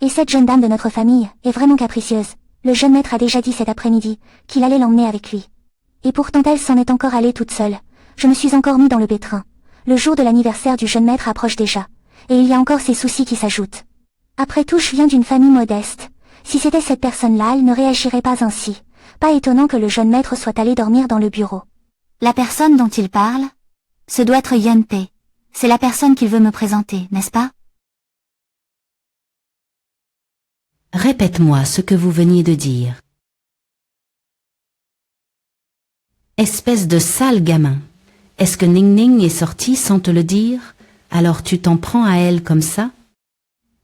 S2: Et cette jeune dame de notre famille est vraiment capricieuse. Le jeune maître a déjà dit cet après-midi qu'il allait l'emmener avec lui. Et pourtant elle s'en est encore allée toute seule. Je me suis encore mis dans le pétrin. Le jour de l'anniversaire du jeune maître approche déjà. Et il y a encore ces soucis qui s'ajoutent. Après tout, je viens d'une famille modeste. Si c'était cette personne-là, elle ne réagirait pas ainsi. Pas étonnant que le jeune maître soit allé dormir dans le bureau.
S5: La personne dont il parle? Ce doit être Yun-pei. C'est la personne qu'il veut me présenter, n'est-ce pas?
S1: Répète-moi ce que vous veniez de dire. Espèce de sale gamin. Est-ce que Ning Ning est sortie sans te le dire? Alors tu t'en prends à elle comme ça?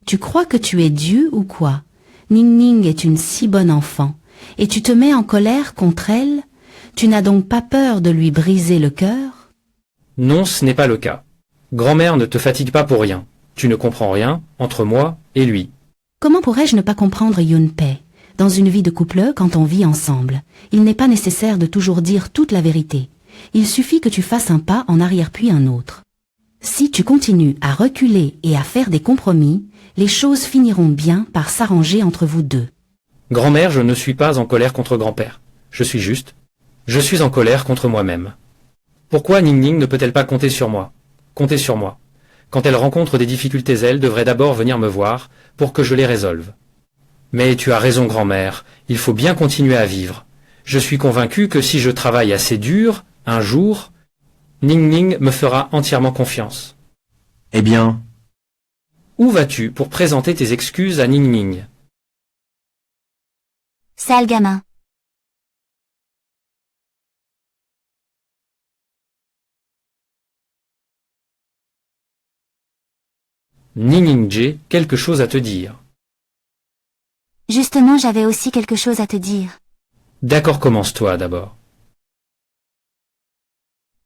S1: Tu crois que tu es Dieu ou quoi? Ning Ning est une si bonne enfant, et tu te mets en colère contre elle? Tu n'as donc pas peur de lui briser le cœur?
S6: Non, ce n'est pas le cas. Grand-mère ne te fatigue pas pour rien. Tu ne comprends rien entre moi et lui.
S1: Comment pourrais-je ne pas comprendre Yun-pei? Dans une vie de couple, quand on vit ensemble, il n'est pas nécessaire de toujours dire toute la vérité. Il suffit que tu fasses un pas en arrière puis un autre. Si tu continues à reculer et à faire des compromis, les choses finiront bien par s'arranger entre vous deux.
S6: Grand-mère, je ne suis pas en colère contre grand-père. Je suis en colère contre moi-même. Pourquoi Ning Ning ne peut-elle pas compter sur moi? Compter sur moi. Quand elle rencontre des difficultés, elle devrait d'abord venir me voir pour que je les résolve. Mais tu as raison, grand-mère, il faut bien continuer à vivre. Je suis convaincu que si je travaille assez dur, un jour, Ning Ning me fera entièrement confiance.
S4: Eh bien,
S6: Où vas-tu pour présenter tes excuses à Ning Ning?
S5: Sale gamin.
S6: Ning Ning, j'ai quelque chose à te dire.
S5: Justement, j'avais aussi quelque chose à te dire.
S6: D'accord, commence-toi d'abord.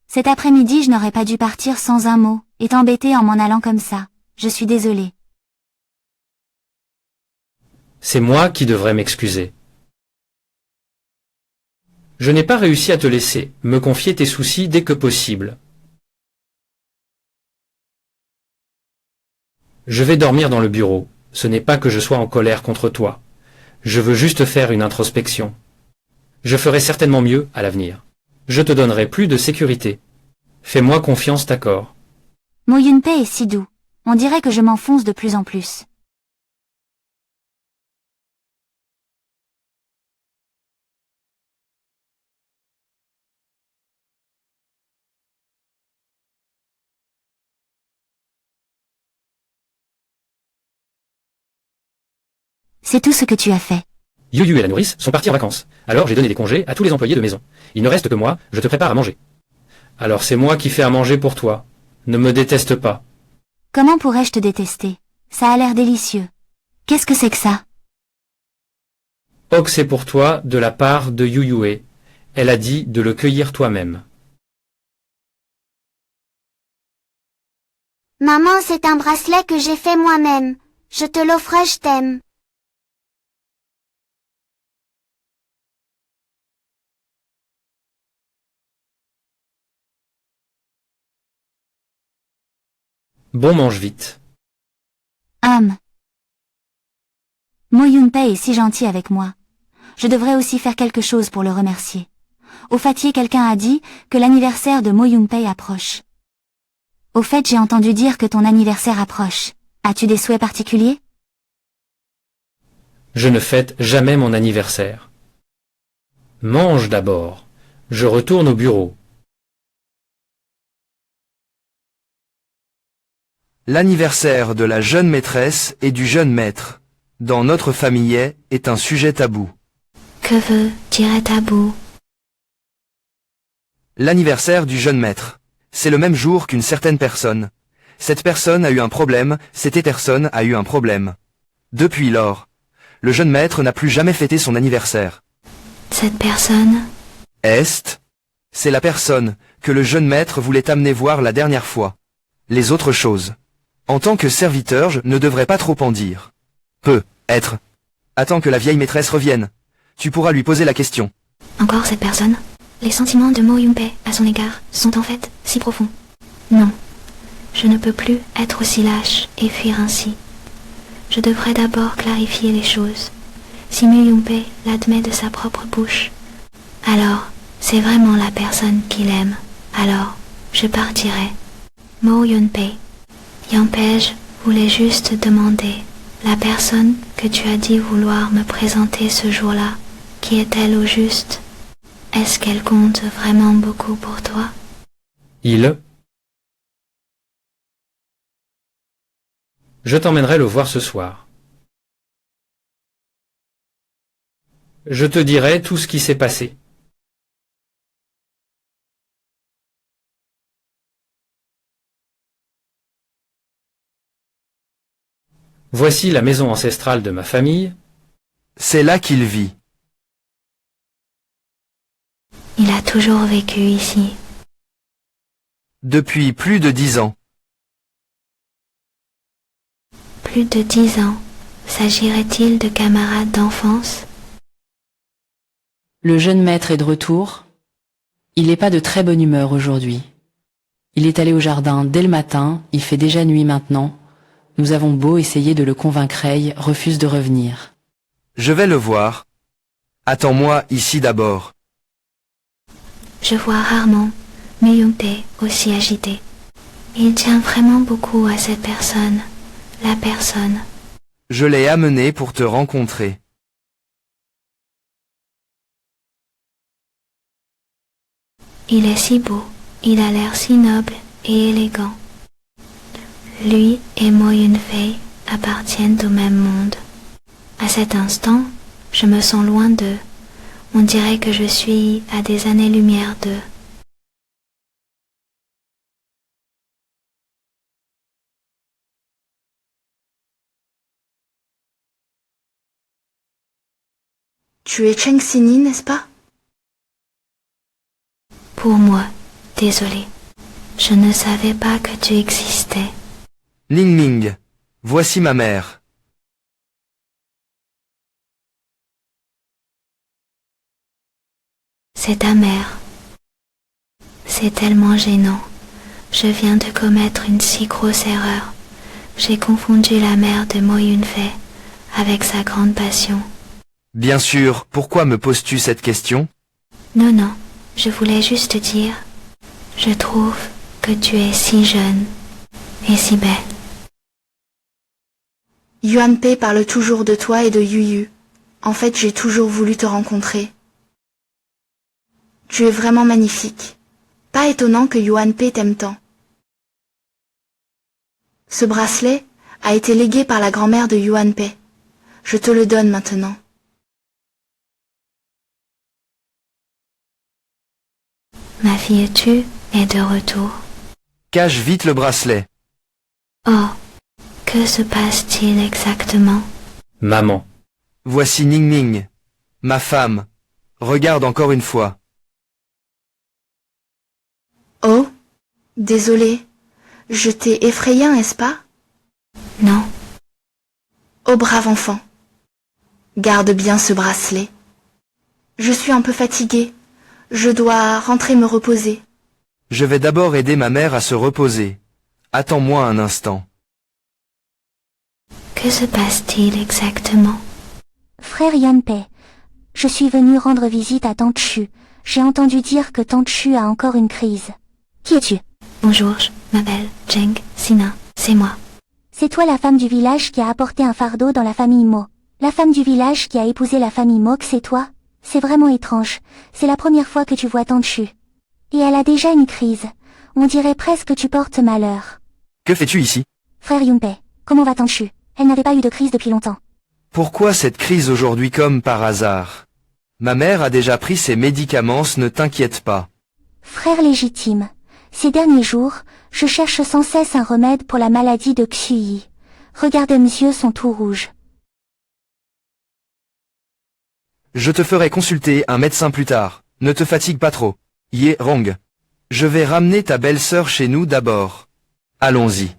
S5: Cet après-midi, je n'aurais pas dû partir sans un mot, et t'embêter en m'en allant comme ça. Je suis désolée.
S6: C'est moi qui devrais m'excuser. Je n'ai pas réussi à te laisser me confier tes soucis dès que possible. Je vais dormir dans le bureau. Ce n'est pas que je sois en colère contre toi. Je veux juste faire une introspection. Je ferai certainement mieux à l'avenir. Je te donnerai plus de sécurité. Fais-moi confiance, d'accord?
S5: Mo Yun-pei est si doux. On dirait que je m'enfonce de plus en plus. C'est tout ce que tu as fait.
S6: Yu et la nourrice sont partis en vacances. Alors j'ai donné des congés à tous les employés de maison. Il ne reste que moi, je te prépare à manger. Alors c'est moi qui fais à manger pour toi. Ne me déteste pas.
S5: Comment pourrais-je te détester? Ça a l'air délicieux. Qu'est-ce que c'est que ça?
S6: Oh, que c'est pour toi de la part de Yu. Elle a dit de le cueillir toi-même.
S2: Maman, c'est un bracelet que j'ai fait moi-même. Je te l'offre, je t'aime.
S6: Bon, mange vite.
S5: Mo Yun-pei est si gentil avec moi. Je devrais aussi faire quelque chose pour le remercier. Au fait, quelqu'un a dit que l'anniversaire de Mo Yun-pei approche. Au fait, j'ai entendu dire que ton anniversaire approche. As-tu des souhaits particuliers?
S6: Je ne fête jamais mon anniversaire. Mange d'abord. Je retourne au bureau.
S7: L'anniversaire de la jeune maîtresse et du jeune maître, dans notre famille, est un sujet tabou.
S3: Que veut dire tabou?
S7: L'anniversaire du jeune maître. C'est le même jour qu'une certaine personne. Cette personne a eu un problème, cette personne a eu un problème. Depuis lors, le jeune maître n'a plus jamais fêté son anniversaire.
S3: Cette personne?
S7: C'est la personne que le jeune maître voulait amener voir la dernière fois. Les autres choses. En tant que serviteur, je ne devrais pas trop en dire. Être. Attends que la vieille maîtresse revienne. Tu pourras lui poser la question.
S3: Encore cette personne? Les sentiments de Mo Yun-pei à son égard sont en fait si profonds. Non, je ne peux plus être aussi lâche et fuir ainsi. Je devrais d'abord clarifier les choses. Si Mo Yun-pei l'admet de sa propre bouche, alors c'est vraiment la personne qu'il aime. Alors, je partirai. Mo Yun-pei. Yang-pei voulait juste demander, la personne que tu as dit vouloir me présenter ce jour-là, qui est-elle au juste? Est-ce qu'elle compte vraiment beaucoup pour toi?
S6: Je t'emmènerai le voir ce soir. Je te dirai tout ce qui s'est passé. Voici la maison ancestrale de ma famille.
S7: C'est là qu'il vit.
S3: Il a toujours vécu ici.
S7: Depuis plus de 10 ans.
S3: Plus de 10 ans. S'agirait-il de camarades d'enfance?
S1: Le jeune maître est de retour. Il n'est pas de très bonne humeur aujourd'hui. Il est allé au jardin dès le matin, il fait déjà nuit maintenant. Nous avons beau essayer de le convaincre, il refuse de revenir.
S7: Je vais le voir. Attends-moi ici d'abord.
S3: Je vois rarement Mo Yun-pei aussi agité. Il tient vraiment beaucoup à cette personne, la personne.
S7: Je l'ai amené pour te rencontrer.
S3: Il est si beau, il a l'air si noble et élégant. Lui et Mo Yun-pei appartiennent au même monde. À cet instant, je me sens loin d'eux. On dirait que je suis à des années-lumière d'eux.
S9: Tu es Cheng Xini, n'est-ce pas?
S3: Pour moi, désolé. Je ne savais pas que tu existais.
S7: Ning Ning. Voici ma mère.
S3: C'est ta mère. C'est tellement gênant. Je viens de commettre une si grosse erreur. J'ai confondu la mère de Mo Yun-pei avec sa grande passion.
S7: Bien sûr, pourquoi me poses-tu cette question?
S3: Non, je voulais juste dire, je trouve que tu es si jeune et si belle.
S9: Yuan-pei parle toujours de toi et de Yuyu. En fait, j'ai toujours voulu te rencontrer. Tu es vraiment magnifique. Pas étonnant que Yuan-pei t'aime tant. Ce bracelet a été légué par la grand-mère de Yuan-pei. Je te le donne maintenant.
S3: Ma fille, tu es de retour.
S7: Cache vite le bracelet.
S3: Oh, que se passe-t-il exactement?
S6: Maman.
S7: Voici Ning Ning. Ma femme. Regarde encore une fois.
S9: Oh, désolé. Je t'ai effrayé, n'est-ce pas?
S3: Non.
S9: Oh brave enfant. Garde bien ce bracelet. Je suis un peu fatiguée. Je dois rentrer me reposer.
S7: Je vais d'abord aider ma mère à se reposer. Attends-moi un instant.
S3: Que se passe-t-il exactement?
S5: Frère Yun-pei, je suis venu rendre visite à Tante Chu. J'ai entendu dire que Tante Chu a encore une crise. Qui es-tu?
S3: Bonjour, je m'appelle Cheng Sina, c'est moi.
S5: C'est toi la femme du village qui a apporté un fardeau dans la famille Mo. La femme du village qui a épousé la famille Mo, c'est toi? C'est vraiment étrange. C'est la première fois que tu vois Tante Chu. Et elle a déjà une crise. On dirait presque que tu portes malheur.
S7: Que fais-tu ici?
S5: Frère Yun-pei, comment va Tante Chu? Elle n'avait pas eu de crise depuis longtemps.
S7: Pourquoi cette crise aujourd'hui comme par hasard? Ma mère a déjà pris ses médicaments, ne t'inquiète pas.
S5: Frère légitime, ces derniers jours, je cherche sans cesse un remède pour la maladie de Xu-Yi. Regarde, mes yeux sont tout rouges.
S7: Je te ferai consulter un médecin plus tard. Ne te fatigue pas trop. Ye Rong. Je vais ramener ta belle-sœur chez nous d'abord. Allons-y.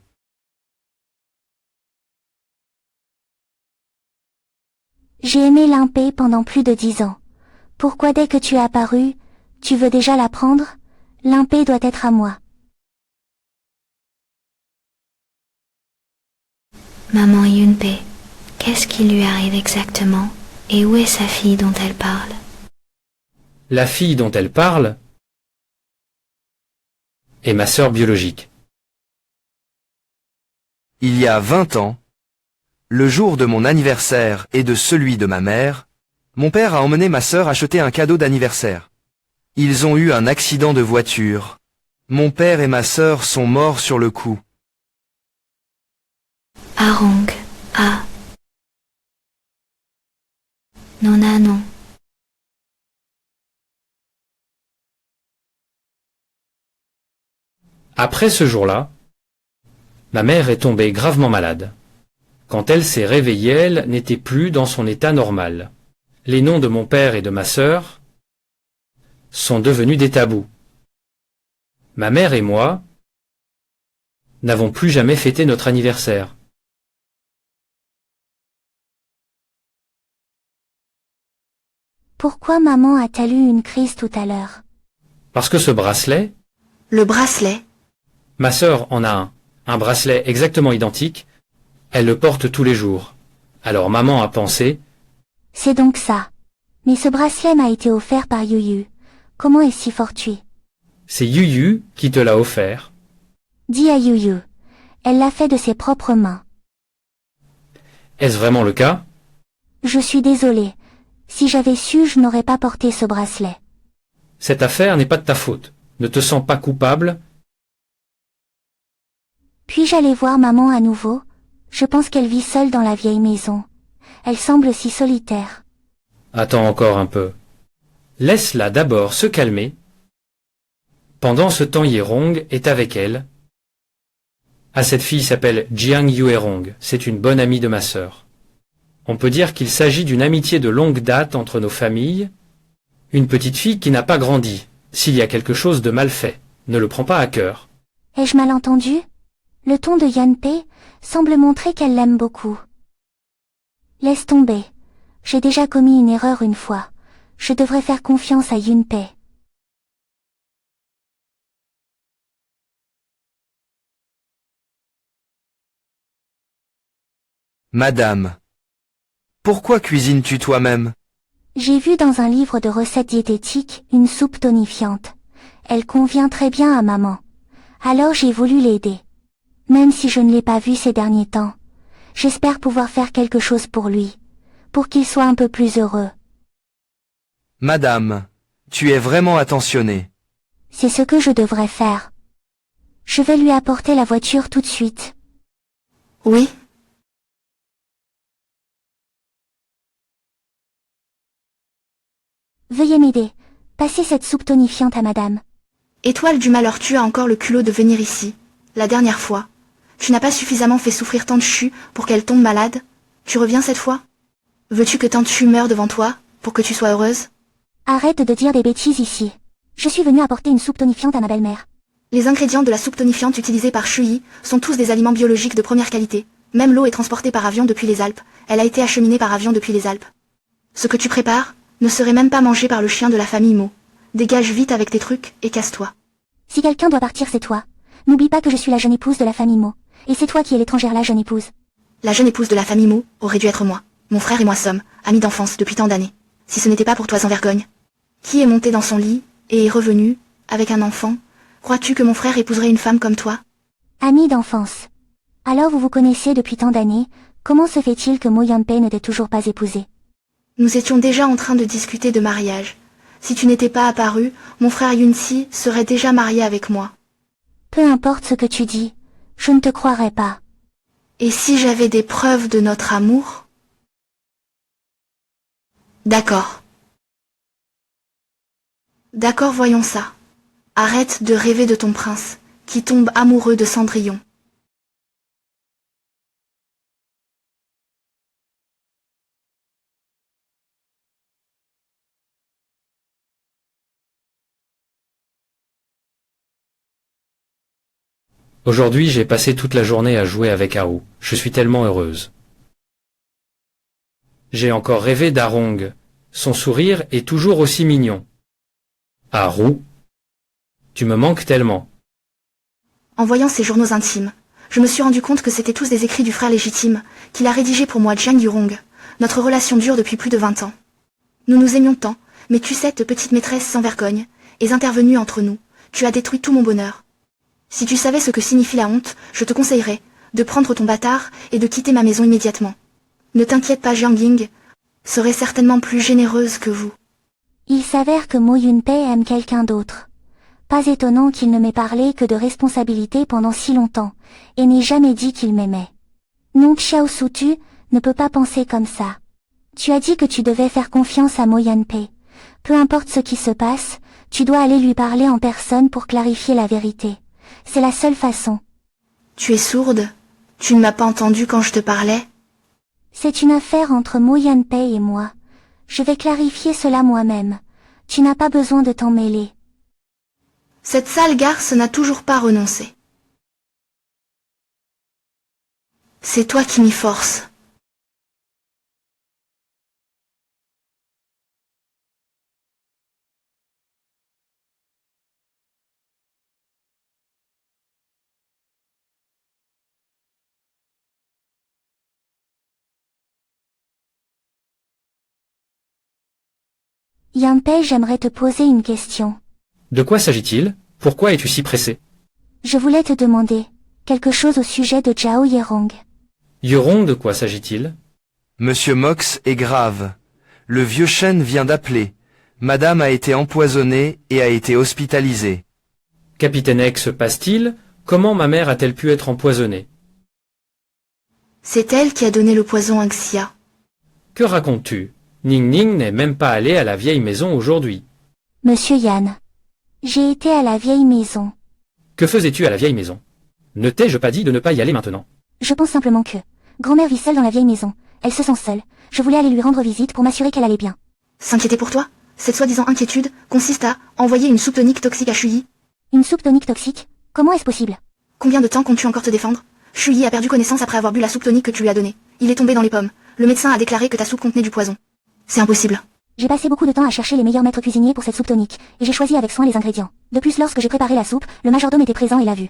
S5: J'ai aimé Limpé pendant plus de 10 ans. Pourquoi dès que tu es apparu, tu veux déjà la prendre? Limpé doit être à moi.
S3: Maman Yunpei, qu'est-ce qui lui arrive exactement? Et où est sa fille dont elle parle?
S6: La fille dont elle parle est ma sœur biologique.
S7: Il y a 20 ans, le jour de mon anniversaire et de celui de ma mère, mon père a emmené ma sœur acheter un cadeau d'anniversaire. Ils ont eu un accident de voiture. Mon père et ma sœur sont morts sur le coup.
S3: Arong, ah. Nona non.
S6: Après ce jour-là, ma mère est tombée gravement malade. Quand elle s'est réveillée, elle n'était plus dans son état normal. Les noms de mon père et de ma sœur sont devenus des tabous. Ma mère et moi n'avons plus jamais fêté notre anniversaire.
S5: Pourquoi maman a-t-elle eu une crise tout à l'heure?
S6: Parce que ce bracelet,
S9: Le bracelet.
S6: ma sœur en a un bracelet exactement identique, elle le porte tous les jours. Alors maman a pensé,
S5: C'est donc ça. Mais ce bracelet m'a été offert par Yuyu. Comment est-ce si fortuit?
S6: c'est Yuyu qui te l'a offert.
S5: Dis à Yuyu. Elle l'a fait de ses propres mains.
S6: Est-ce vraiment le cas?
S5: Je suis désolée. Si j'avais su, je n'aurais pas porté ce bracelet.
S6: Cette affaire n'est pas de ta faute. Ne te sens pas coupable.
S5: Puis-je aller voir maman à nouveau? Je pense qu'elle vit seule dans la vieille maison. Elle semble si solitaire.
S6: Attends encore un peu. Laisse-la d'abord se calmer. Pendant ce temps, Yerong est avec elle. Ah, cette fille s'appelle Jiang Yuerong. C'est une bonne amie de ma sœur. On peut dire qu'il s'agit d'une amitié de longue date entre nos familles. Une petite fille qui n'a pas grandi. S'il y a quelque chose de mal fait, ne le prends pas à cœur.
S5: Ai-je mal entendu? Le ton de Yunpei semble montrer qu'elle l'aime beaucoup. Laisse tomber. J'ai déjà commis une erreur une fois. Je devrais faire confiance à Yunpei.
S7: Madame, pourquoi cuisines-tu toi-même?
S5: J'ai vu dans un livre de recettes diététiques une soupe tonifiante. Elle convient très bien à maman. Alors j'ai voulu l'aider. Même si je ne l'ai pas vu ces derniers temps, j'espère pouvoir faire quelque chose pour lui, pour qu'il soit un peu plus heureux.
S7: Madame, tu es vraiment attentionnée.
S5: C'est ce que je devrais faire. Je vais lui apporter la voiture tout de suite.
S9: Oui.
S5: Veuillez m'aider. Passez cette soupe tonifiante à madame.
S9: Étoile du malheur, tu as encore le culot de venir ici. La dernière fois. Tu n'as pas suffisamment fait souffrir Tante Chu pour qu'elle tombe malade. Tu reviens cette fois? Veux-tu que Tante Chu meure devant toi, pour que tu sois heureuse?
S5: Arrête de dire des bêtises ici. Je suis venue apporter une soupe tonifiante à ma belle-mère.
S9: Les ingrédients de la soupe tonifiante utilisée par Shui sont tous des aliments biologiques de première qualité. Même l'eau est transportée par avion depuis les Alpes. Elle a été acheminée par avion depuis les Alpes. Ce que tu prépares ne serait même pas mangé par le chien de la famille Mo. Dégage vite avec tes trucs et casse-toi.
S5: Si quelqu'un doit partir, c'est toi. N'oublie pas que je suis la jeune épouse de la famille Mo. Et c'est toi qui es l'étrangère, la jeune épouse.
S9: La jeune épouse de la famille Mo aurait dû être moi. Mon frère et moi sommes amis d'enfance depuis tant d'années. Si ce n'était pas pour toi sans vergogne. Qui est monté dans son lit et est revenu avec un enfant? Crois-tu que mon frère épouserait une femme comme toi?
S5: Amis d'enfance. Alors vous vous connaissez depuis tant d'années, comment se fait-il que Mo Yunpei ne t'ait toujours pas épousé?
S9: Nous étions déjà en train de discuter de mariage. Si tu n'étais pas apparu, mon frère Yunsi serait déjà marié avec moi.
S5: Peu importe ce que tu dis, je ne te croirais pas.
S9: Et si j'avais des preuves de notre amour? D'accord. D'accord, voyons ça. Arrête de rêver de ton prince, qui tombe amoureux de Cendrillon.
S6: Aujourd'hui, j'ai passé toute la journée à jouer avec Haru. Je suis tellement heureuse. J'ai encore rêvé d'Arong. Son sourire est toujours aussi mignon. Haru, tu me manques tellement.
S9: En voyant ses journaux intimes, je me suis rendu compte que c'étaient tous des écrits du frère légitime, qu'il a rédigé pour moi Jiang Yurong. Notre relation dure depuis plus de 20 ans. Nous nous aimions tant, mais tu, cette petite maîtresse sans vergogne, es intervenue entre nous. Tu as détruit tout mon bonheur. Si tu savais ce que signifie la honte, je te conseillerais de prendre ton bâtard et de quitter ma maison immédiatement. Ne t'inquiète pas, Jiang Ying serait certainement plus généreuse que vous.
S5: Il s'avère que Mo Yunpei aime quelqu'un d'autre. Pas étonnant qu'il ne m'ait parlé que de responsabilité pendant si longtemps, et n'ait jamais dit qu'il m'aimait. Non, Xiao Sutu ne peut pas penser comme ça. Tu as dit que tu devais faire confiance à Mo Yunpei. Peu importe ce qui se passe, tu dois aller lui parler en personne pour clarifier la vérité. C'est la seule façon.
S9: Tu es sourde? Tu ne m'as pas entendu quand je te parlais?
S5: C'est une affaire entre Mo Yunpei et moi. Je vais clarifier cela moi-même. Tu n'as pas besoin de t'en mêler.
S9: Cette sale garce n'a toujours pas renoncé. C'est toi qui m'y forces.
S5: Yunpei, j'aimerais te poser une question.
S6: De quoi s'agit-il? Pourquoi es-tu si pressé?
S5: Je voulais te demander quelque chose au sujet de Zhao Yerong.
S6: Yurong, de quoi s'agit-il?
S7: Monsieur Mox est grave. Le vieux chêne vient d'appeler. Madame a été empoisonnée et a été hospitalisée.
S6: Capitaine X passe-t-il? Comment ma mère a-t-elle pu être empoisonnée?
S9: C'est elle qui a donné le poison à Xia.
S6: Que racontes-tu? Ning Ning n'est même pas allé à la vieille maison aujourd'hui.
S5: Monsieur Yan. J'ai été à la vieille maison.
S6: Que faisais-tu à la vieille maison? Ne t'ai-je pas dit de ne pas y aller maintenant?
S5: Je pense simplement que grand-mère vit seule dans la vieille maison. Elle se sent seule. Je voulais aller lui rendre visite pour m'assurer qu'elle allait bien.
S9: S'inquiéter pour toi? Cette soi-disant inquiétude consiste à envoyer une soupe tonique toxique à Shuyi.
S5: Une soupe tonique toxique? Comment est-ce possible?
S9: Combien de temps comptes-tu encore te défendre? Shuyi a perdu connaissance après avoir bu la soupe tonique que tu lui as donnée. Il est tombé dans les pommes. Le médecin a déclaré que ta soupe contenait du poison. C'est impossible.
S5: J'ai passé beaucoup de temps à chercher les meilleurs maîtres cuisiniers pour cette soupe tonique, et j'ai choisi avec soin les ingrédients. De plus, lorsque j'ai préparé la soupe, le majordome était présent et l'a vu.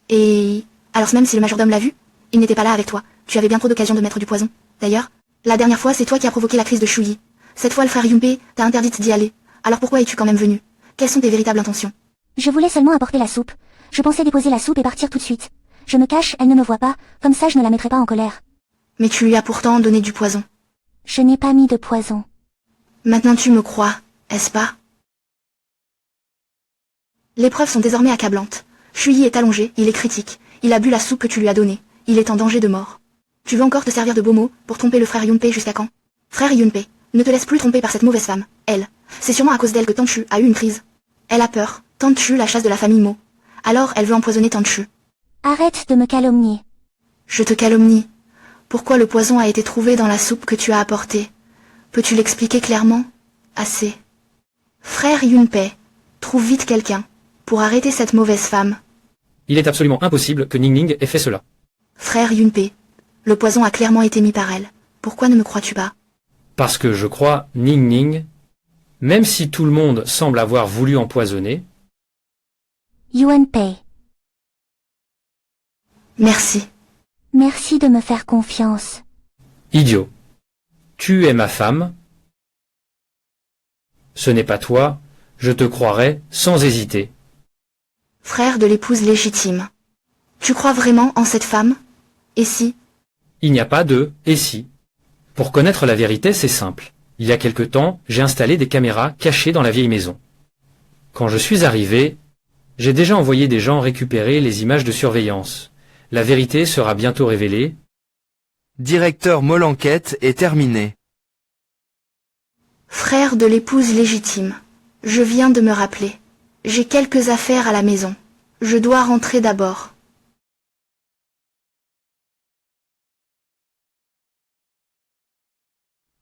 S9: Et... alors même si le majordome l'a vu, il n'était pas là avec toi. Tu avais bien trop d'occasions de mettre du poison. D'ailleurs, la dernière fois, c'est toi qui as provoqué la crise de Shuyi. Cette fois, le frère Yunpei t'a interdite d'y aller. Alors pourquoi es-tu quand même venu? Quelles sont tes véritables intentions?
S5: Je voulais seulement apporter la soupe. Je pensais déposer la soupe et partir tout de suite. Je me cache, elle ne me voit pas, comme ça je ne la mettrai pas en colère.
S9: Mais tu lui as pourtant donné du poison.
S5: Je n'ai pas mis de poison.
S9: Maintenant tu me crois, est-ce pas? Les preuves sont désormais accablantes. Shuyi est allongé, il est critique. Il a bu la soupe que tu lui as donnée. Il est en danger de mort. Tu veux encore te servir de beaux mots pour tromper le frère Yunpei jusqu'à quand? Frère Yunpei, ne te laisse plus tromper par cette mauvaise femme, elle. C'est sûrement à cause d'elle que Tanchu a eu une crise. Elle a peur, Tanchu la chasse de la famille Mo. Alors elle veut empoisonner Tanchu.
S5: Arrête de me calomnier.
S9: Je te calomnie. Pourquoi le poison a été trouvé dans la soupe que tu as apportée? Peux-tu l'expliquer clairement? Assez. Frère Yunpei, trouve vite quelqu'un pour arrêter cette mauvaise femme.
S6: Il est absolument impossible que Ning Ning ait fait cela.
S9: Frère Yunpei, le poison a clairement été mis par elle. Pourquoi ne me crois-tu pas?
S6: Parce que je crois Ning Ning, même si tout le monde semble avoir voulu empoisonner.
S5: Yunpei.
S9: Merci.
S5: Merci de me faire confiance.
S6: Idiot. Tu es ma femme. Ce n'est pas toi, je te croirai sans hésiter.
S9: Frère de l'épouse légitime. Tu crois vraiment en cette femme? Et si?
S6: Il n'y a pas de « et si ». Pour connaître la vérité, c'est simple. Il y a quelque temps, j'ai installé des caméras cachées dans la vieille maison. Quand je suis arrivé, j'ai déjà envoyé des gens récupérer les images de surveillance. La vérité sera bientôt révélée.
S7: Directeur Mo, l'enquête est terminée.
S9: Frère de l'épouse légitime. Je viens de me rappeler. J'ai quelques affaires à la maison. Je dois rentrer d'abord.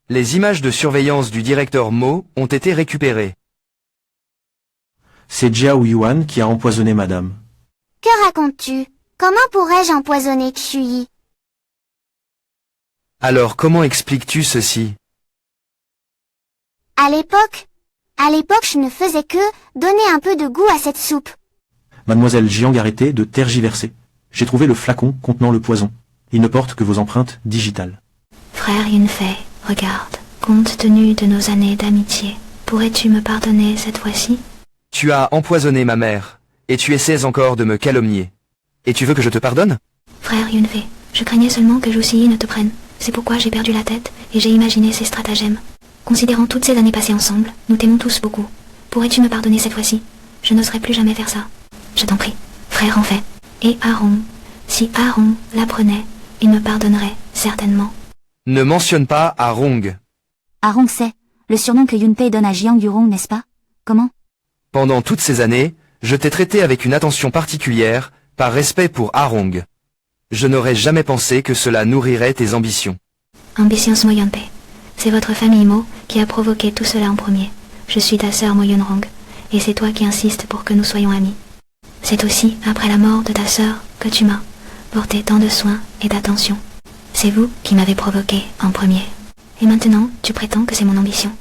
S7: Les images de surveillance du directeur Mo ont été récupérées.
S4: C'est Jiao Yuan qui a empoisonné madame.
S2: Que racontes-tu? Comment pourrais-je empoisonner Kshui?
S7: Alors comment expliques-tu ceci?
S2: À l'époque, je ne faisais que donner un peu de goût à cette soupe.
S4: Mademoiselle Jiang, arrêtez de tergiverser. J'ai trouvé le flacon contenant le poison. Il ne porte que vos empreintes digitales.
S3: Frère Yunfei, regarde, compte tenu de nos années d'amitié, pourrais-tu me pardonner cette fois-ci?
S7: Tu as empoisonné ma mère, et tu essaies encore de me calomnier. Et tu veux que je te pardonne?
S3: Frère Yunfei, je craignais seulement que Jusiyi ne te prenne. C'est pourquoi j'ai perdu la tête, et j'ai imaginé ces stratagèmes. Considérant toutes ces années passées ensemble, nous t'aimons tous beaucoup. Pourrais-tu me pardonner cette fois-ci? Je n'oserais plus jamais faire ça. Je t'en prie, frère en fait. Et Aaron, si Aaron l'apprenait, il me pardonnerait, certainement.
S7: Ne mentionne pas Arong.
S5: Arong c'est le surnom que Yunpei donne à Jiang Yurong, n'est-ce pas? Comment?
S7: Pendant toutes ces années, je t'ai traité avec une attention particulière, par respect pour Arong. Je n'aurais jamais pensé que cela nourrirait tes ambitions.
S3: Ambitions Mo Yunpei. C'est votre famille Mo qui a provoqué tout cela en premier. Je suis ta sœur Mo Yunrong, et c'est toi qui insistes pour que nous soyons amis. C'est aussi après la mort de ta sœur que tu m'as porté tant de soins et d'attention. C'est vous qui m'avez provoqué en premier. Et maintenant, tu prétends que c'est mon ambition.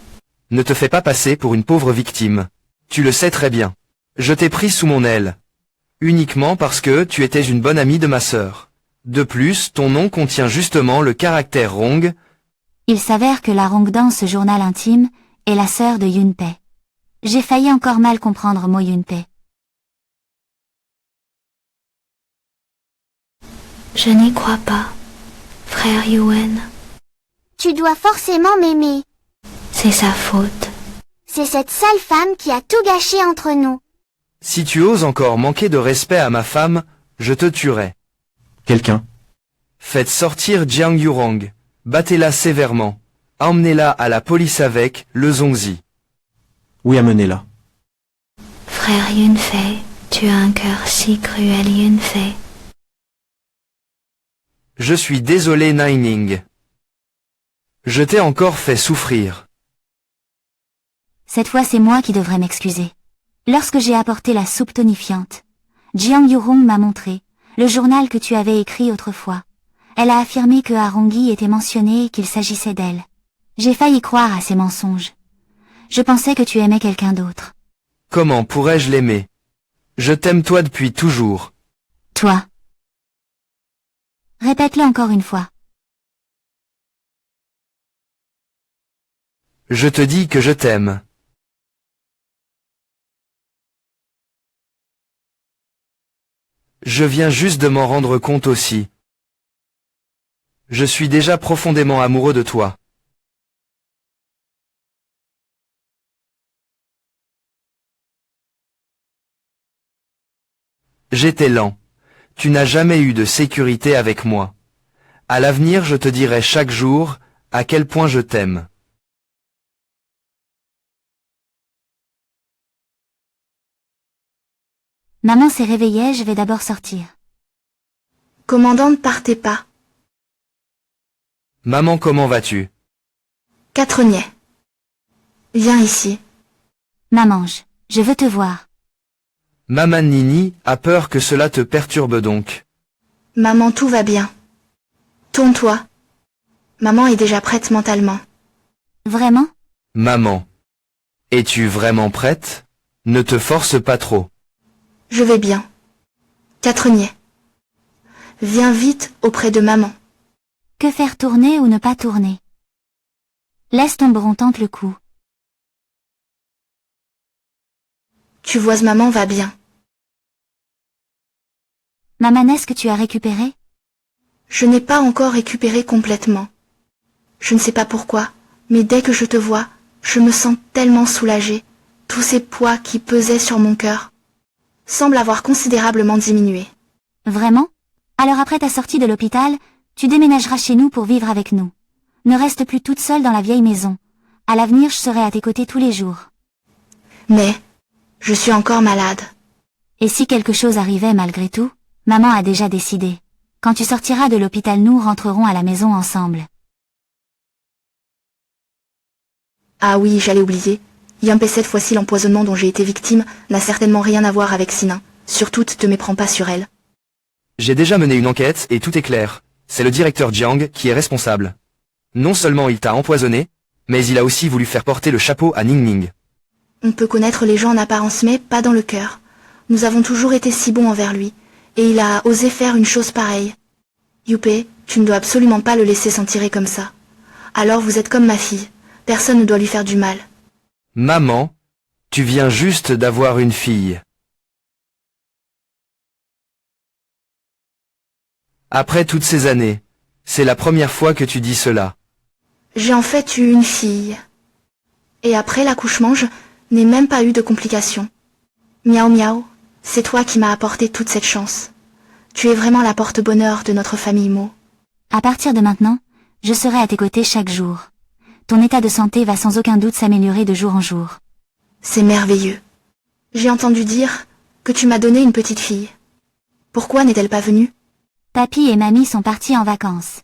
S7: Ne te fais pas passer pour une pauvre victime. Tu le sais très bien. Je t'ai pris sous mon aile. Uniquement parce que tu étais une bonne amie de ma sœur. De plus, ton nom contient justement le caractère Rong.
S5: Il s'avère que la Rong dans ce journal intime est la sœur de Yunpei. J'ai failli encore mal comprendre Mo Yunpei.
S3: Je n'y crois pas, frère Yuen.
S2: Tu dois forcément m'aimer.
S3: C'est sa faute.
S2: C'est cette sale femme qui a tout gâché entre nous.
S7: Si tu oses encore manquer de respect à ma femme, je te tuerai.
S4: Quelqu'un.
S7: Faites sortir Jiang Yurong. Battez-la sévèrement. Emmenez-la à la police avec le Zongzi.
S4: Oui, amenez-la.
S3: Frère Yunfei, tu as un cœur si cruel, Yunfei.
S7: Je suis désolé, Naining. Je t'ai encore fait souffrir.
S5: Cette fois c'est moi qui devrais m'excuser. Lorsque j'ai apporté la soupe tonifiante, Jiang Yurong m'a montré le journal que tu avais écrit autrefois. Elle a affirmé que Harongi était mentionné et qu'il s'agissait d'elle. J'ai failli croire à ces mensonges. Je pensais que tu aimais quelqu'un d'autre.
S7: Comment pourrais-je l'aimer? Je t'aime toi depuis toujours.
S5: Toi. Répète-le encore une fois.
S7: Je te dis que je t'aime. Je viens juste de m'en rendre compte aussi. Je suis déjà profondément amoureux de toi. J'étais lent. Tu n'as jamais eu de sécurité avec moi. À l'avenir, je te dirai chaque jour à quel point je t'aime.
S5: Maman s'est réveillée, je vais d'abord sortir.
S9: Commandant, ne partez pas.
S7: Maman, comment vas-tu?
S9: Quatrenier. Viens ici.
S5: Maman, je veux te voir.
S7: Maman Nini a peur que cela te perturbe donc.
S9: Maman, tout va bien. Tourne-toi. Maman est déjà prête mentalement.
S5: Vraiment?
S7: Maman. Es-tu vraiment prête? Ne te force pas trop.
S9: Je vais bien. Quatrenier. Viens vite auprès de maman.
S5: Que faire, tourner ou ne pas tourner? Laisse tomber, on tente le coup.
S9: Tu vois, maman va bien.
S5: Maman, est-ce que tu as récupéré?
S9: Je n'ai pas encore récupéré complètement. Je ne sais pas pourquoi, mais dès que je te vois, je me sens tellement soulagée. Tous ces poids qui pesaient sur mon cœur semblent avoir considérablement diminué.
S5: Vraiment? Alors après ta sortie de l'hôpital, tu déménageras chez nous pour vivre avec nous. Ne reste plus toute seule dans la vieille maison. À l'avenir, je serai à tes côtés tous les jours.
S9: Mais, je suis encore malade.
S5: Et si quelque chose arrivait malgré tout, maman a déjà décidé. Quand tu sortiras de l'hôpital, nous rentrerons à la maison ensemble.
S9: Ah oui, j'allais oublier. Yunpei, cette fois-ci, l'empoisonnement dont j'ai été victime n'a certainement rien à voir avec Sinin. Surtout, te méprends pas sur elle.
S7: J'ai déjà mené une enquête et tout est clair. C'est le directeur Jiang qui est responsable. Non seulement il t'a empoisonné, mais il a aussi voulu faire porter le chapeau à Ning Ning.
S9: On peut connaître les gens en apparence mais pas dans le cœur. Nous avons toujours été si bons envers lui, et il a osé faire une chose pareille. Youpé, tu ne dois absolument pas le laisser s'en tirer comme ça. Alors vous êtes comme ma fille, personne ne doit lui faire du mal.
S7: Maman, tu viens juste d'avoir une fille. Après toutes ces années, c'est la première fois que tu dis cela.
S9: J'ai en fait eu une fille. Et après l'accouchement, je n'ai même pas eu de complications. Miaou miaou, c'est toi qui m'as apporté toute cette chance. Tu es vraiment la porte-bonheur de notre famille Mo.
S5: À partir de maintenant, je serai à tes côtés chaque jour. Ton état de santé va sans aucun doute s'améliorer de jour en jour.
S9: C'est merveilleux. J'ai entendu dire que tu m'as donné une petite fille. Pourquoi n'est-elle pas venue?
S5: Papy et mamie sont partis en vacances.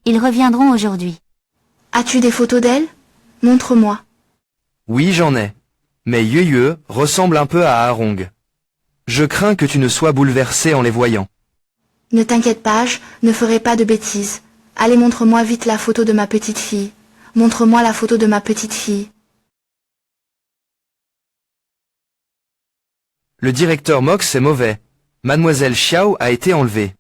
S5: Ils reviendront aujourd'hui.
S9: As-tu des photos d'elle? Montre-moi.
S7: Oui, j'en ai. Mais Yue ressemble un peu à Arong. Je crains que tu ne sois bouleversé en les voyant.
S9: Ne t'inquiète pas, je ne ferai pas de bêtises. Allez, montre-moi vite la photo de ma petite fille. Montre-moi la photo de ma petite fille.
S7: Le directeur Mox est mauvais. Mademoiselle Xiao a été enlevée.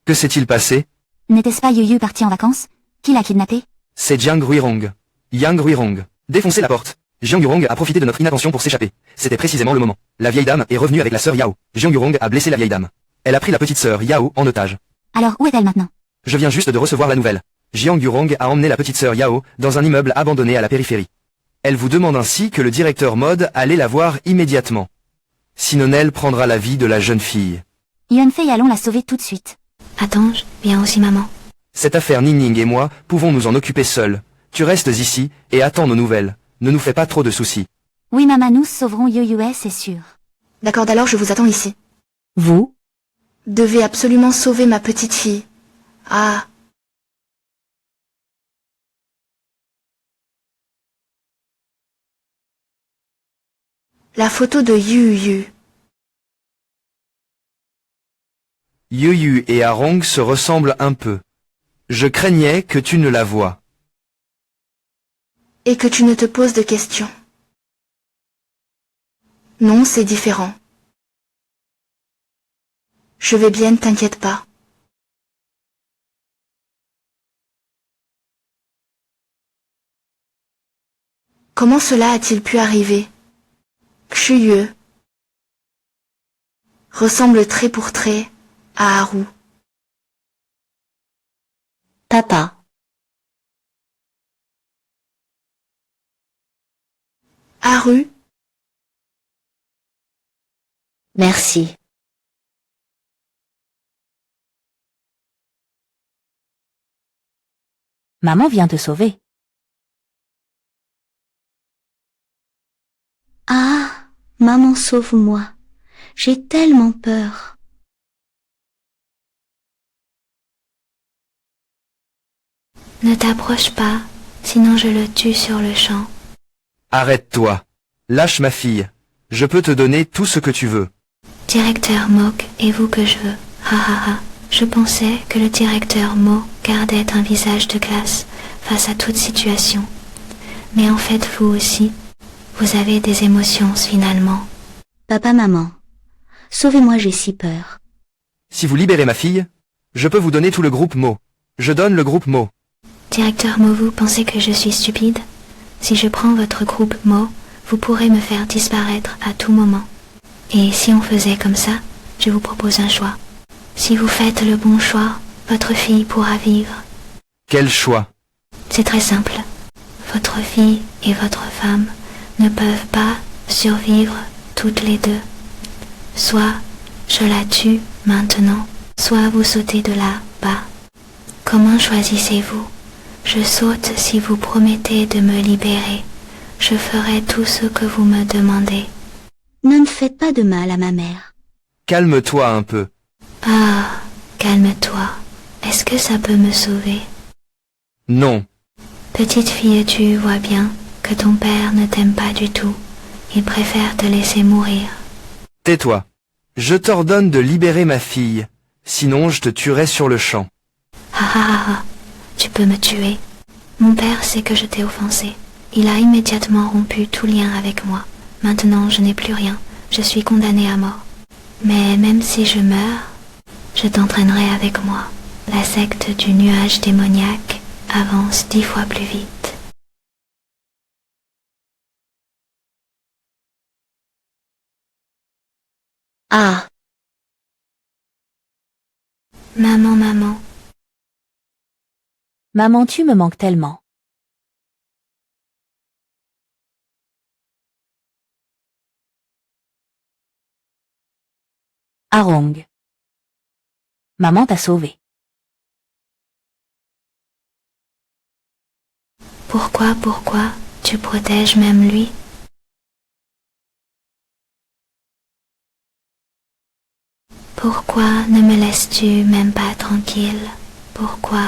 S7: Que s'est-il passé?
S5: N'était-ce pas Yu parti en vacances? Qui l'a kidnappé?
S7: C'est Jiang Ruirong. Yang Ruirong. Défoncez la porte. Jiang Yurong a profité de notre inattention pour s'échapper. C'était précisément le moment. La vieille dame est revenue avec la sœur Yao. Jiang Yurong a blessé la vieille dame. Elle a pris la petite sœur Yao en otage.
S5: Alors où est-elle maintenant?
S7: Je viens juste de recevoir la nouvelle. Jiang Yurong a emmené la petite sœur Yao dans un immeuble abandonné à la périphérie. Elle vous demande ainsi que le directeur mode allait la voir immédiatement. Sinon elle prendra la vie de la jeune fille.
S5: Yunfei, allons la sauver tout de suite.
S3: Attends, viens aussi maman.
S7: Cette affaire Ning Ning et moi pouvons nous en occuper seuls. Tu restes ici et attends nos nouvelles. Ne nous fais pas trop de soucis.
S5: Oui maman, nous sauverons Yu, c'est sûr.
S9: D'accord, alors je vous attends ici.
S8: Vous?
S9: Devez absolument sauver ma petite fille. Ah. La photo de Yu.
S7: Yu et Arong se ressemblent un peu. Je craignais que tu ne la vois.
S9: Et que tu ne te poses de questions. Non, c'est différent. Je vais bien, t'inquiète pas. Comment cela a-t-il pu arriver? Xue ressemble trait pour trait à Haru.
S10: Papa.
S9: Haru,
S10: Merci.
S8: Maman vient te sauver.
S10: Ah, maman sauve-moi. J'ai tellement peur.
S3: Ne t'approche pas, sinon je le tue sur le champ.
S7: Arrête-toi. Lâche ma fille. Je peux te donner tout ce que tu veux.
S3: Directeur Mok, et vous que je veux. Ha ha ha. Je pensais que le directeur Mo gardait un visage de glace face à toute situation. Mais en fait, vous aussi, vous avez des émotions finalement.
S10: Papa, maman. Sauvez-moi, j'ai si peur.
S7: Si vous libérez ma fille, je peux vous donner tout le groupe Mo. Je donne le groupe Mo.
S3: Directeur Mo, vous pensez que je suis stupide? Si je prends votre groupe Mo, vous pourrez me faire disparaître à tout moment. Et si on faisait comme ça, je vous propose un choix. Si vous faites le bon choix, votre fille pourra vivre.
S7: Quel choix?
S3: C'est très simple. Votre fille et votre femme ne peuvent pas survivre toutes les deux. Soit je la tue maintenant, soit vous sautez de là-bas. Comment choisissez-vous? Je saute si vous promettez de me libérer. Je ferai tout ce que vous me demandez.
S10: Ne faites pas de mal à ma mère.
S7: Calme-toi un peu.
S3: Ah, calme-toi. Est-ce que ça peut me sauver?
S7: Non.
S3: Petite fille, tu vois bien que ton père ne t'aime pas du tout. Il préfère te laisser mourir.
S7: Tais-toi. Je t'ordonne de libérer ma fille. Sinon je te tuerai sur le champ.
S3: Ah ah ah ah, tu peux me tuer. Mon père sait que je t'ai offensé. Il a immédiatement rompu tout lien avec moi. Maintenant je n'ai plus rien, je suis condamnée à mort. Mais même si je meurs, je t'entraînerai avec moi. La secte du nuage démoniaque avance 10 fois plus vite.
S10: Ah,
S3: Maman, maman,
S8: Maman, tu me manques tellement. Arong. Maman t'a sauvé.
S3: pourquoi tu protèges même lui? Pourquoi ne me laisses-tu même pas tranquille? Pourquoi?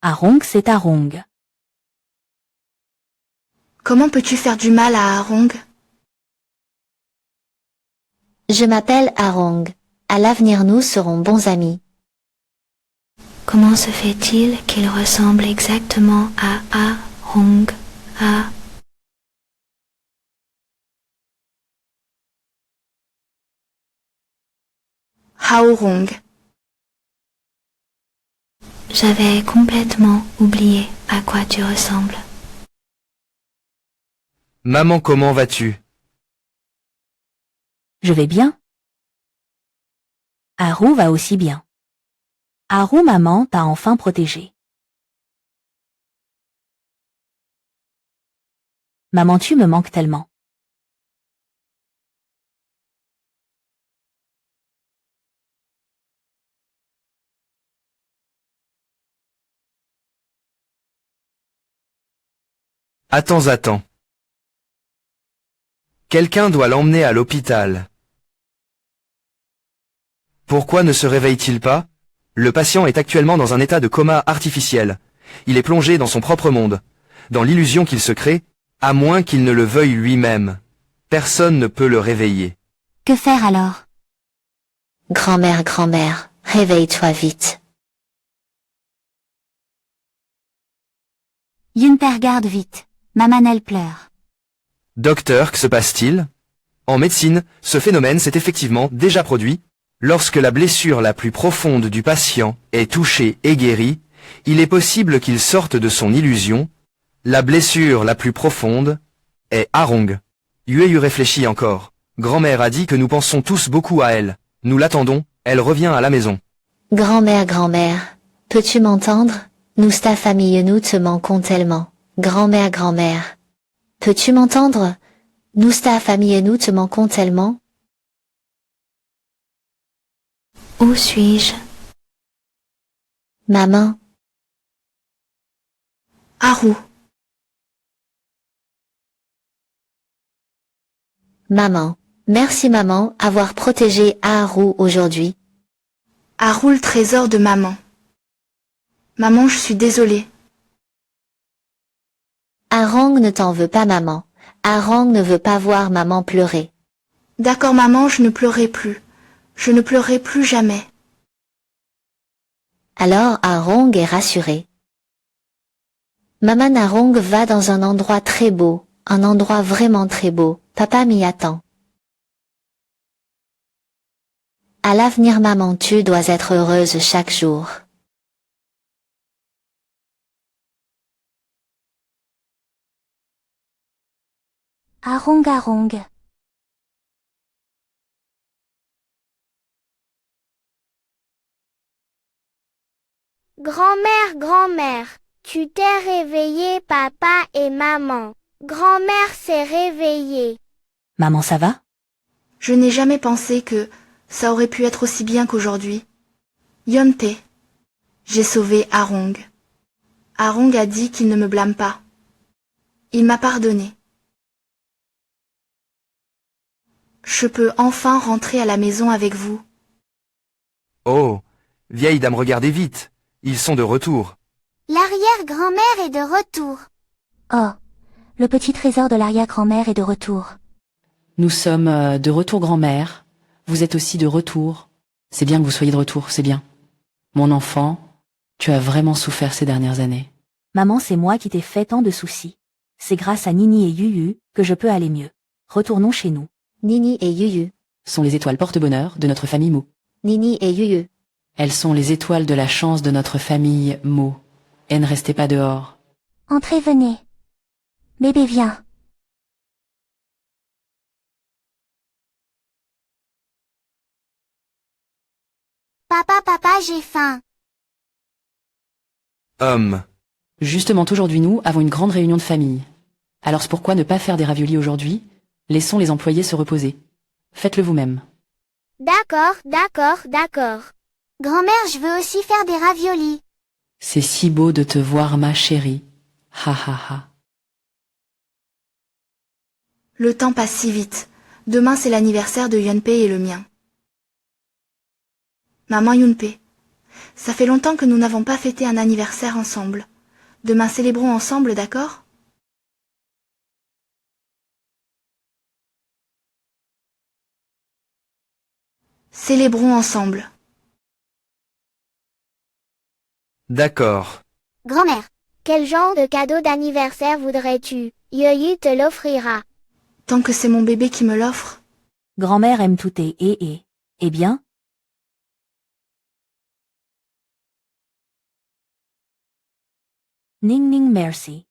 S8: Arong, c'est Arong.
S9: Comment peux-tu faire du mal à Arong?
S10: je m'appelle Arong. À l'avenir nous serons bons amis.
S3: Comment se fait-il qu'il ressemble exactement à Arong? À...
S9: Haorong.
S3: J'avais complètement oublié à quoi tu ressembles.
S7: Maman, comment vas-tu?
S8: Je vais bien. Haru va aussi bien. Haru, maman t'a enfin protégé. Maman, tu me manques tellement.
S7: Attends. Quelqu'un doit l'emmener à l'hôpital. Pourquoi ne se réveille-t-il pas? Le patient est actuellement dans un état de coma artificiel. Il est plongé dans son propre monde, dans l'illusion qu'il se crée, à moins qu'il ne le veuille lui-même. Personne ne peut le réveiller.
S5: Que faire alors?
S10: Grand-mère, réveille-toi vite.
S5: Yunter, regarde vite. Maman, elle pleure.
S7: Docteur, que se passe-t-il? En médecine, ce phénomène s'est effectivement déjà produit. Lorsque la blessure la plus profonde du patient est touchée et guérie, il est possible qu'il sorte de son illusion. La blessure la plus profonde est Arong. Yueyu réfléchit encore. Grand-mère a dit que nous pensons tous beaucoup à elle. Nous l'attendons, elle revient à la maison.
S10: Grand-mère, peux-tu m'entendre? Nous ta famille nous te manquons tellement. Grand-mère, peux-tu m'entendre? Nous ta famille nous te manquons tellement.
S3: Où suis-je?
S10: Maman,
S9: Haru.
S10: maman, merci maman avoir protégé Haru aujourd'hui.
S9: Haru, le trésor de maman. Maman, je suis désolée.
S10: Arong ne t'en veut pas maman. Arong ne veut pas voir maman pleurer.
S9: D'accord maman, je ne pleurerai plus. Je ne pleurerai plus jamais.
S10: Alors Arong est rassuré. Maman Arong va dans un endroit très beau, un endroit vraiment très beau. Papa m'y attend. À l'avenir maman, tu dois être heureuse chaque jour.
S5: Arong.
S2: Grand-mère, tu t'es réveillé, papa et maman. Grand-mère s'est réveillée.
S8: Maman, ça va?
S9: Je n'ai jamais pensé que ça aurait pu être aussi bien qu'aujourd'hui. Yonte. J'ai sauvé Arong. Arong a dit qu'il ne me blâme pas. Il m'a pardonné. Je peux enfin rentrer à la maison avec vous.
S7: Oh, vieille dame, regardez vite. Ils sont de retour.
S2: L'arrière-grand-mère est de retour.
S5: Oh, le petit trésor de l'arrière-grand-mère est de retour.
S1: Nous sommes de retour, grand-mère. vous êtes aussi de retour. C'est bien que vous soyez de retour, c'est bien. Mon enfant, tu as vraiment souffert ces dernières années.
S8: Maman, c'est moi qui t'ai fait tant de soucis. C'est grâce à Nini et Yuyu que je peux aller mieux. Retournons chez nous.
S5: Nini et Yuyu.
S1: Sont les étoiles porte-bonheur de notre famille Mo.
S5: Nini et Yuyu.
S1: Elles sont les étoiles de la chance de notre famille Mo. Et ne restez pas dehors.
S2: Entrez, venez. Bébé, viens. Papa, j'ai faim.
S1: Justement aujourd'hui nous avons une grande réunion de famille. Alors pourquoi ne pas faire des raviolis aujourd'hui? Laissons les employés se reposer. Faites-le vous-même.
S2: D'accord. Grand-mère, je veux aussi faire des raviolis.
S1: C'est si beau de te voir ma chérie. Ha ha ha.
S9: Le temps passe si vite. Demain c'est l'anniversaire de Yunpei et le mien. Maman Yunpei, ça fait longtemps que nous n'avons pas fêté un anniversaire ensemble. Demain célébrons ensemble, d'accord? Célébrons ensemble.
S7: D'accord.
S2: Grand-mère, quel genre de cadeau d'anniversaire voudrais-tu? Yuyu te l'offrira.
S9: Tant que c'est mon bébé qui me l'offre.
S8: Grand-mère aime tout et. Eh bien? Ning ning merci.